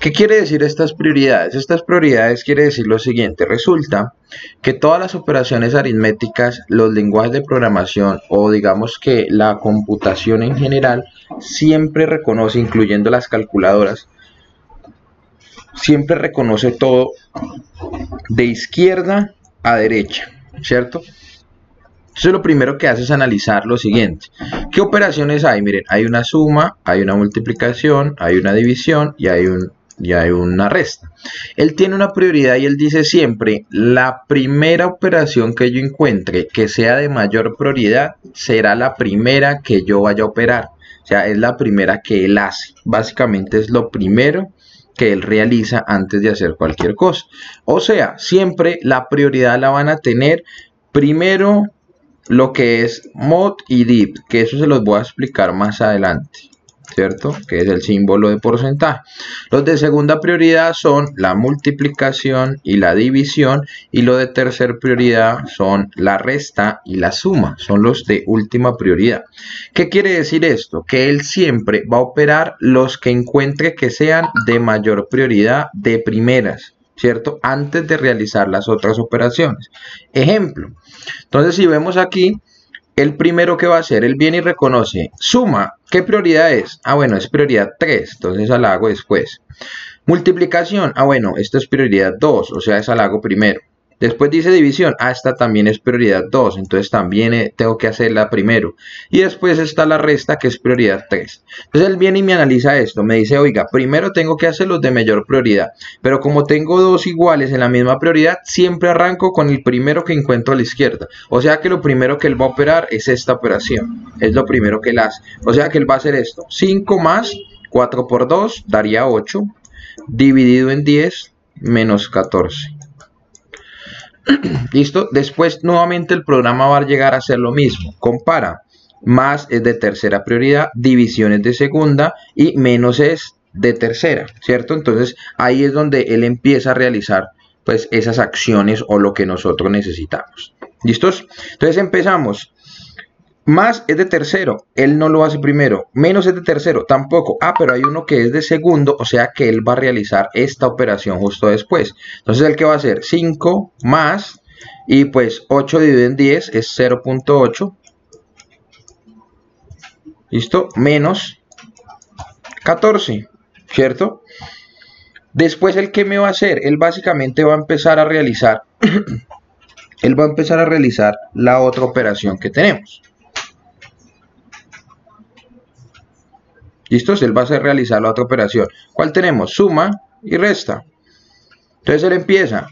¿Qué quiere decir estas prioridades? Estas prioridades quiere decir lo siguiente. Resulta que todas las operaciones aritméticas, los lenguajes de programación o digamos que la computación en general siempre reconoce, incluyendo las calculadoras, siempre reconoce todo de izquierda a derecha, ¿cierto? Entonces lo primero que hace es analizar lo siguiente. ¿Qué operaciones hay? Miren, hay una suma, hay una multiplicación, hay una división y hay una resta. Él tiene una prioridad y él dice siempre, la primera operación que yo encuentre que sea de mayor prioridad será la primera que yo vaya a operar. O sea, es la primera que él hace. Básicamente es lo primero que él realiza antes de hacer cualquier cosa. O sea, siempre la prioridad la van a tener primero lo que es mod y div, que eso se los voy a explicar más adelante, ¿cierto? Que es el símbolo de porcentaje. Los de segunda prioridad son la multiplicación y la división, y los de tercera prioridad son la resta y la suma, son los de última prioridad. ¿Qué quiere decir esto? Que él siempre va a operar los que encuentre que sean de mayor prioridad de primeras, ¿cierto? Antes de realizar las otras operaciones. Ejemplo, entonces si vemos aquí, el primero que va a hacer, él viene y reconoce suma. ¿Qué prioridad es? Ah, bueno, es prioridad 3, entonces esa la hago después. Multiplicación, ah, bueno, esta es prioridad 2, o sea, esa la hago primero. Después dice división, ah, esta también es prioridad 2, entonces también tengo que hacerla primero. Y después está la resta, que es prioridad 3. Entonces él viene y me analiza esto, me dice, oiga, primero tengo que hacer los de mayor prioridad, pero como tengo dos iguales en la misma prioridad, siempre arranco con el primero que encuentro a la izquierda. O sea que lo primero que él va a operar es esta operación, es lo primero que él hace. O sea que él va a hacer esto, 5 más 4 por 2 daría 8, dividido en 10 menos 14. ¿Listo? Después nuevamente el programa va a llegar a hacer lo mismo. Compara. Más es de tercera prioridad, división es de segunda y menos es de tercera, ¿cierto? Entonces ahí es donde él empieza a realizar pues esas acciones o lo que nosotros necesitamos. ¿Listos? Entonces empezamos. Más es de tercero, él no lo hace primero. Menos es de tercero, tampoco. Ah, pero hay uno que es de segundo, o sea que él va a realizar esta operación justo después. Entonces, ¿el que va a hacer? 5 más, y pues 8 dividido en 10 es 0.8. ¿Listo? Menos 14, ¿cierto? Después, ¿el que me va a hacer? Él básicamente va a empezar a realizar, él va a empezar a realizar la otra operación que tenemos. ¿Listos? Él va a realizar la otra operación. ¿Cuál tenemos? Suma y resta. Entonces él empieza.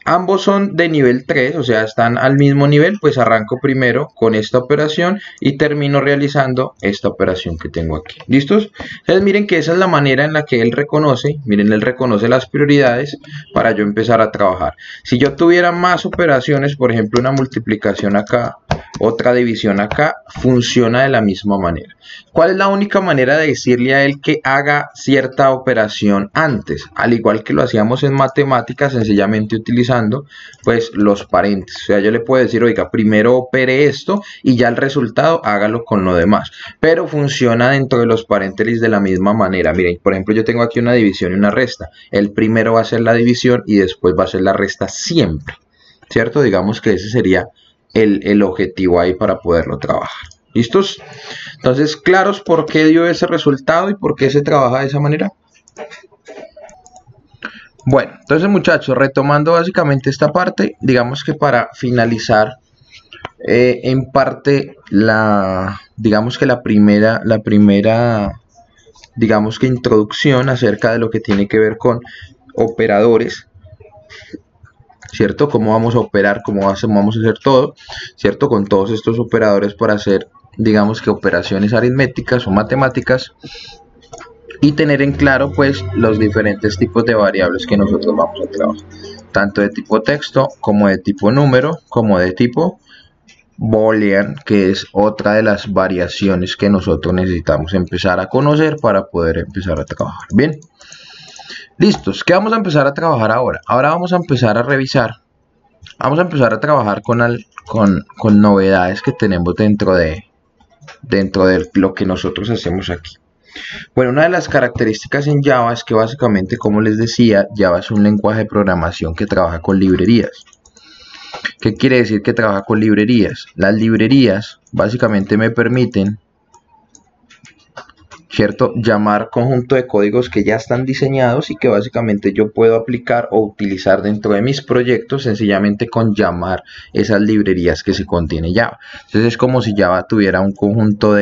Ambos son de nivel 3, o sea, están al mismo nivel, pues arranco primero con esta operación y termino realizando esta operación que tengo aquí. ¿Listos? Entonces miren que esa es la manera en la que él reconoce, miren, él reconoce las prioridades para yo empezar a trabajar. Si yo tuviera más operaciones, por ejemplo, una multiplicación acá, otra división acá, funciona de la misma manera. ¿Cuál es la única manera de decirle a él que haga cierta operación antes? Al igual que lo hacíamos en matemáticas, sencillamente utilizando pues los paréntesis. O sea, yo le puedo decir, oiga, primero opere esto y ya el resultado hágalo con lo demás. Pero funciona dentro de los paréntesis de la misma manera. Miren, por ejemplo, yo tengo aquí una división y una resta. El primero va a ser la división y después va a ser la resta siempre, ¿cierto? Digamos que ese sería el objetivo ahí para poderlo trabajar. ¿Listos? Entonces, ¿claros por qué dio ese resultado y por qué se trabaja de esa manera? Bueno, entonces muchachos, retomando básicamente esta parte, digamos que para finalizar en parte digamos que la primera digamos que introducción acerca de lo que tiene que ver con operadores, ¿cierto? Cómo vamos a operar, cómo vamos a hacer todo, ¿cierto? Con todos estos operadores para hacer, digamos que operaciones aritméticas o matemáticas, y tener en claro pues los diferentes tipos de variables que nosotros vamos a trabajar, tanto de tipo texto como de tipo número, como de tipo boolean, que es otra de las variaciones que nosotros necesitamos empezar a conocer para poder empezar a trabajar. Bien, listos. ¿Qué vamos a empezar a trabajar ahora? Ahora vamos a empezar a revisar, vamos a empezar a trabajar con novedades que tenemos dentro de lo que nosotros hacemos aquí. Bueno, una de las características en Java es que básicamente, como les decía, Java es un lenguaje de programación que trabaja con librerías. ¿Qué quiere decir que trabaja con librerías? Las librerías básicamente me permiten ¿cierto? Llamar conjunto de códigos que ya están diseñados y que básicamente yo puedo aplicar o utilizar dentro de mis proyectos sencillamente con llamar esas librerías que se contiene Java. Entonces es como si Java tuviera un conjunto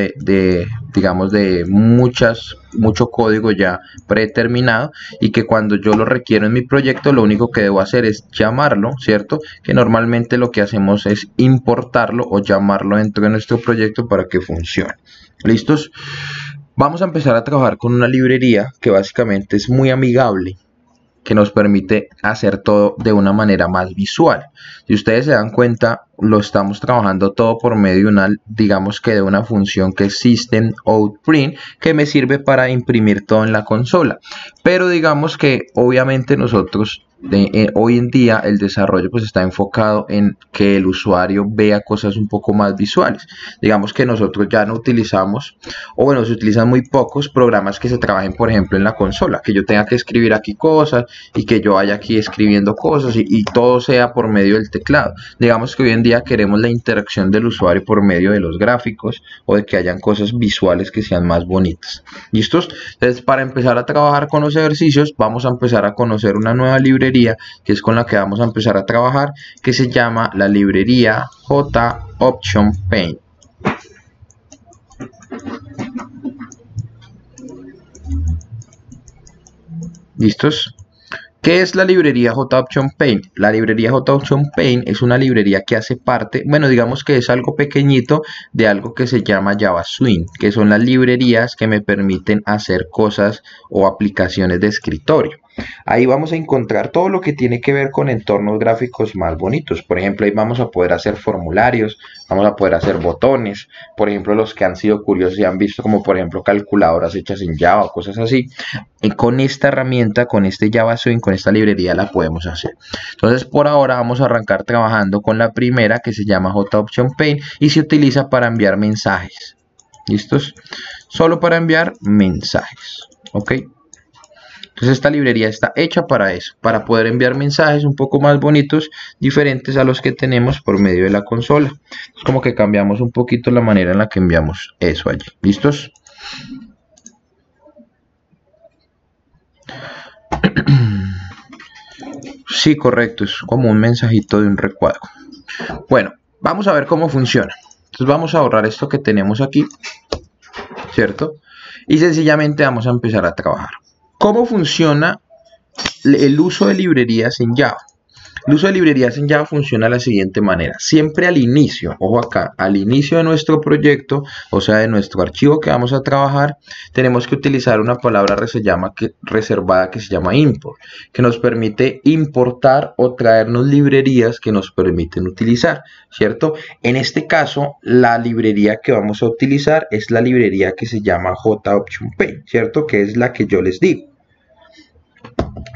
digamos, de mucho código ya predeterminado y que cuando yo lo requiero en mi proyecto lo único que debo hacer es llamarlo, ¿cierto? Que normalmente lo que hacemos es importarlo o llamarlo dentro de nuestro proyecto para que funcione. ¿Listos? Vamos a empezar a trabajar con una librería que básicamente es muy amigable, que nos permite hacer todo de una manera más visual. Si ustedes se dan cuenta, lo estamos trabajando todo por medio de una, digamos que de una función que es system.out.print, que me sirve para imprimir todo en la consola. Pero digamos que obviamente nosotros hoy en día el desarrollo pues está enfocado en que el usuario vea cosas un poco más visuales. Digamos que nosotros ya no utilizamos, o bueno, se utilizan muy pocos programas que se trabajen por ejemplo en la consola, que yo tenga que escribir aquí cosas y que yo vaya aquí escribiendo cosas y todo sea por medio del teclado. Digamos que hoy en día queremos la interacción del usuario por medio de los gráficos o de que hayan cosas visuales que sean más bonitas. ¿Listos? Entonces, para empezar a trabajar con los ejercicios vamos a empezar a conocer una nueva librería que es con la que vamos a empezar a trabajar, que se llama la librería JOptionPaint. ¿Listos? ¿Qué es la librería JOptionPaint? La librería JOptionPaint es una librería que hace parte, bueno, digamos que es algo pequeñito de algo que se llama JavaSwing, que son las librerías que me permiten hacer cosas o aplicaciones de escritorio. Ahí vamos a encontrar todo lo que tiene que ver con entornos gráficos más bonitos. Por ejemplo, ahí vamos a poder hacer formularios, vamos a poder hacer botones. Por ejemplo, los que han sido curiosos y han visto como por ejemplo calculadoras hechas en Java o cosas así. Y con esta herramienta, con este JavaSwing, con esta librería la podemos hacer. Entonces, por ahora vamos a arrancar trabajando con la primera que se llama JOptionPaint y se utiliza para enviar mensajes. ¿Listos? Solo para enviar mensajes. ¿Ok? Entonces esta librería está hecha para eso, para poder enviar mensajes un poco más bonitos, diferentes a los que tenemos por medio de la consola. Es como que cambiamos un poquito la manera en la que enviamos eso allí. ¿Listos? Sí, correcto, es como un mensajito de un recuadro. Bueno, vamos a ver cómo funciona. Entonces vamos a borrar esto que tenemos aquí, ¿cierto? Y sencillamente vamos a empezar a trabajar. ¿Cómo funciona el uso de librerías en Java? El uso de librerías en Java funciona de la siguiente manera. Siempre al inicio, ojo acá, al inicio de nuestro proyecto, o sea, de nuestro archivo que vamos a trabajar, tenemos que utilizar una palabra reservada que se llama import, que nos permite importar o traernos librerías que nos permiten utilizar, ¿cierto? En este caso, la librería que vamos a utilizar es la librería que se llama JOptionPaint, ¿cierto? Que es la que yo les digo,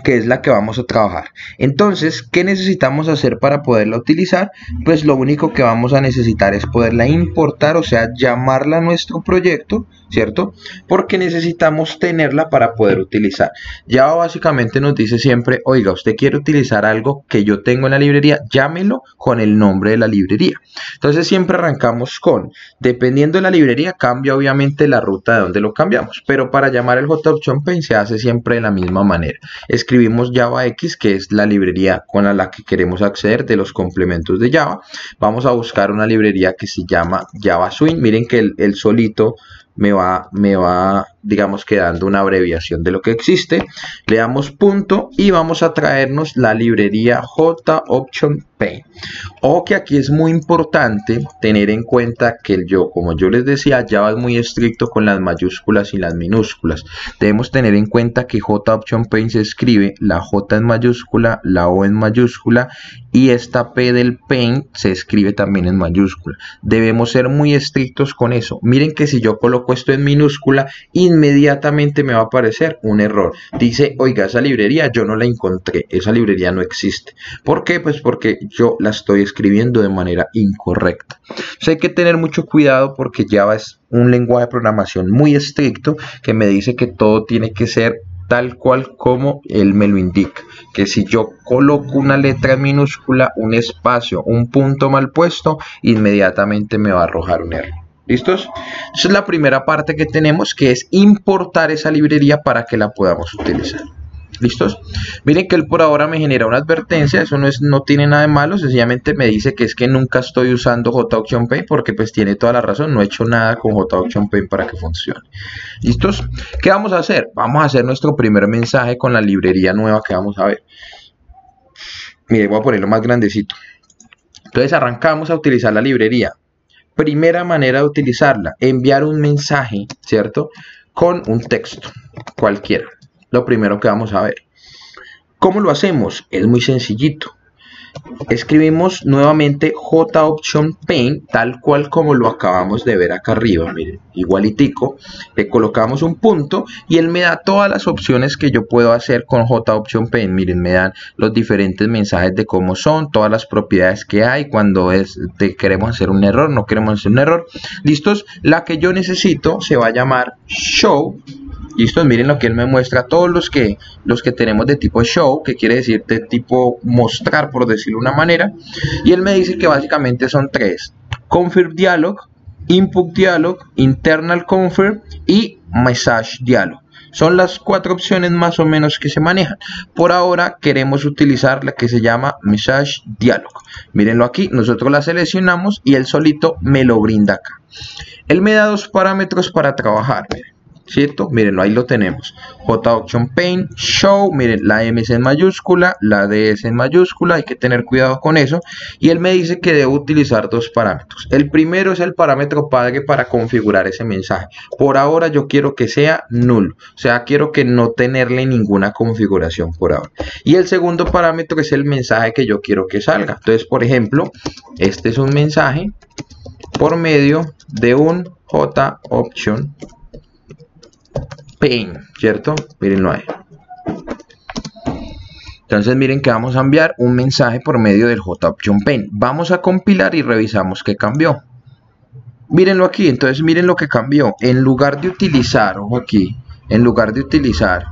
que es la que vamos a trabajar. Entonces, ¿qué necesitamos hacer para poderla utilizar? Pues lo único que vamos a necesitar es poderla importar, o sea, llamarla a nuestro proyecto, ¿cierto? Porque necesitamos tenerla para poder utilizar. Java básicamente nos dice siempre, oiga, usted quiere utilizar algo que yo tengo en la librería, llámelo con el nombre de la librería. Entonces siempre arrancamos con, dependiendo de la librería, cambia obviamente la ruta de donde lo cambiamos, pero para llamar el JOptionPaint se hace siempre de la misma manera. Escribimos JavaX, que es la librería con la que queremos acceder de los complementos de Java. Vamos a buscar una librería que se llama JavaSwing. Miren que el solito me va, digamos, que dando una abreviación de lo que existe. Le damos punto y vamos a traernos la librería JOptionPaint. Ojo que aquí es muy importante tener en cuenta que como yo les decía, Java es muy estricto con las mayúsculas y las minúsculas. Debemos tener en cuenta que JOptionPaint se escribe la J en mayúscula, la O en mayúscula y esta P del Paint se escribe también en mayúscula. Debemos ser muy estrictos con eso. Miren que si yo coloco esto en minúscula, inmediatamente me va a aparecer un error. Dice, oiga, esa librería yo no la encontré, esa librería no existe. ¿Por qué? Pues porque yo la estoy escribiendo de manera incorrecta. Entonces hay que tener mucho cuidado porque Java es un lenguaje de programación muy estricto que me dice que todo tiene que ser tal cual como él me lo indica, que si yo coloco una letra en minúscula, un espacio, un punto mal puesto, inmediatamente me va a arrojar un error. ¿Listos? Esa es la primera parte que tenemos, que es importar esa librería para que la podamos utilizar. ¿Listos? Miren que él por ahora me genera una advertencia, eso no tiene nada de malo, sencillamente me dice que es que nunca estoy usando JAuctionPay, porque pues tiene toda la razón, no he hecho nada con JAuctionPay para que funcione. ¿Listos? ¿Qué vamos a hacer? Vamos a hacer nuestro primer mensaje con la librería nueva que vamos a ver. Miren, voy a ponerlo más grandecito. Entonces arrancamos a utilizar la librería. Primera manera de utilizarla, enviar un mensaje, ¿cierto? Con un texto, cualquiera. Lo primero que vamos a ver. ¿Cómo lo hacemos? Es muy sencillito. Escribimos nuevamente JAuctionPay, tal cual como lo acabamos de ver acá arriba, miren, igualitico, le colocamos un punto y él me da todas las opciones que yo puedo hacer con JAuctionPay. Miren, me dan los diferentes mensajes de cómo son, todas las propiedades que hay, cuando queremos hacer un error, no queremos hacer un error. ¿Listos? La que yo necesito se va a llamar Show. ¿Listos? Miren lo que él me muestra, todos los que tenemos de tipo show, que quiere decir de tipo mostrar, por decirlo de una manera. Y él me dice que básicamente son tres: Confirm Dialog, Input Dialog, Internal Confirm y Message Dialog. Son las cuatro opciones más o menos que se manejan. Por ahora queremos utilizar la que se llama Message Dialog. Mírenlo aquí, nosotros la seleccionamos y él solito me lo brinda acá. Él me da dos parámetros para trabajar, miren. ¿Cierto? Mírenlo, ahí lo tenemos. JAuctionPay, Show, miren, la M es en mayúscula, la D es en mayúscula, hay que tener cuidado con eso. Y él me dice que debo utilizar dos parámetros. El primero es el parámetro padre para configurar ese mensaje. Por ahora yo quiero que sea nulo, o sea, quiero que no tenerle ninguna configuración por ahora. Y el segundo parámetro es el mensaje que yo quiero que salga. Entonces, por ejemplo, este es un mensaje por medio de un JAuctionPay, ¿cierto? Mírenlo ahí. Entonces miren que vamos a enviar un mensaje por medio del JAuctionPay. Vamos a compilar y revisamos qué cambió. Mírenlo aquí, entonces miren lo que cambió. En lugar de utilizar, ojo aquí, en lugar de utilizar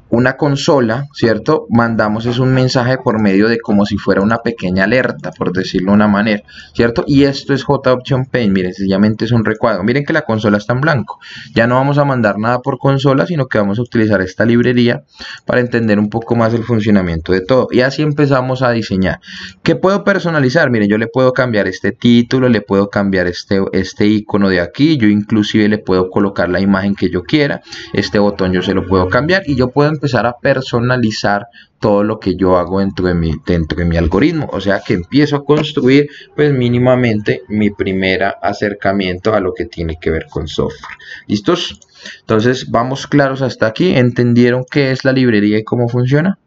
una consola, ¿cierto? Mandamos es un mensaje por medio de como si fuera una pequeña alerta, por decirlo de una manera, ¿cierto? Y esto es JAuctionPay, miren, sencillamente es un recuadro. Miren que la consola está en blanco. Ya no vamos a mandar nada por consola, sino que vamos a utilizar esta librería para entender un poco más el funcionamiento de todo. Y así empezamos a diseñar. ¿Qué puedo personalizar? Miren, yo le puedo cambiar este título, le puedo cambiar este icono de aquí, yo inclusive le puedo colocar la imagen que yo quiera. Este botón yo se lo puedo cambiar y yo puedo empezar a personalizar todo lo que yo hago dentro de mi algoritmo. O sea que empiezo a construir pues mínimamente mi primer acercamiento a lo que tiene que ver con software. ¿Listos? Entonces vamos claros hasta aquí. ¿Entendieron qué es la librería y cómo funciona?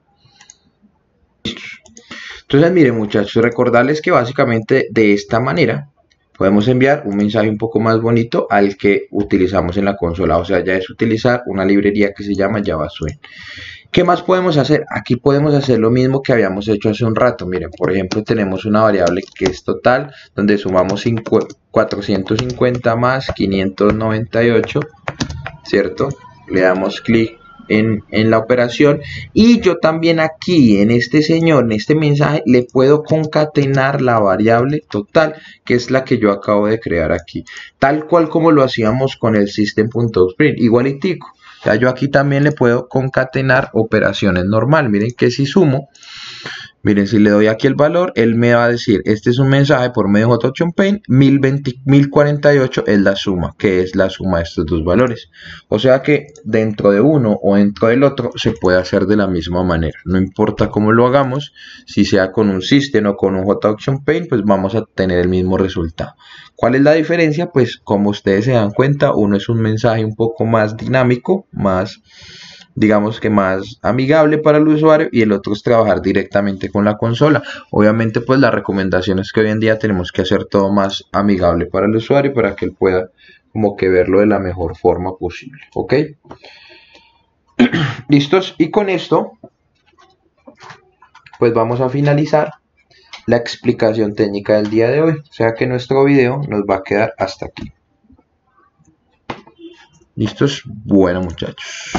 ¿Listos? Entonces miren muchachos, recordarles que básicamente de esta manera podemos enviar un mensaje un poco más bonito al que utilizamos en la consola. O sea, ya es utilizar una librería que se llama JavaSwing. ¿Qué más podemos hacer? Aquí podemos hacer lo mismo que habíamos hecho hace un rato. Miren, por ejemplo, tenemos una variable que es total, donde sumamos 450 más 598, ¿cierto? Le damos clic en la operación y yo también aquí en este mensaje le puedo concatenar la variable total, que es la que yo acabo de crear aquí, tal cual como lo hacíamos con el system.out.print, igualitico. O sea, yo aquí también le puedo concatenar operaciones normal. Miren que si sumo, miren, si le doy aquí el valor, él me va a decir, este es un mensaje por medio de JAuctionPay, 1048 es la suma, que es la suma de estos dos valores. O sea que dentro de uno o dentro del otro se puede hacer de la misma manera. No importa cómo lo hagamos, si sea con un System o con un JAuctionPay, pues vamos a tener el mismo resultado. ¿Cuál es la diferencia? Pues como ustedes se dan cuenta, uno es un mensaje un poco más dinámico, más, digamos que más amigable para el usuario, y el otro es trabajar directamente con la consola. Obviamente pues la recomendación es que hoy en día tenemos que hacer todo más amigable para el usuario para que él pueda como que verlo de la mejor forma posible, ¿ok? ¿Listos? Y con esto pues vamos a finalizar la explicación técnica del día de hoy. O sea que nuestro video nos va a quedar hasta aquí. ¿Listos? Bueno muchachos.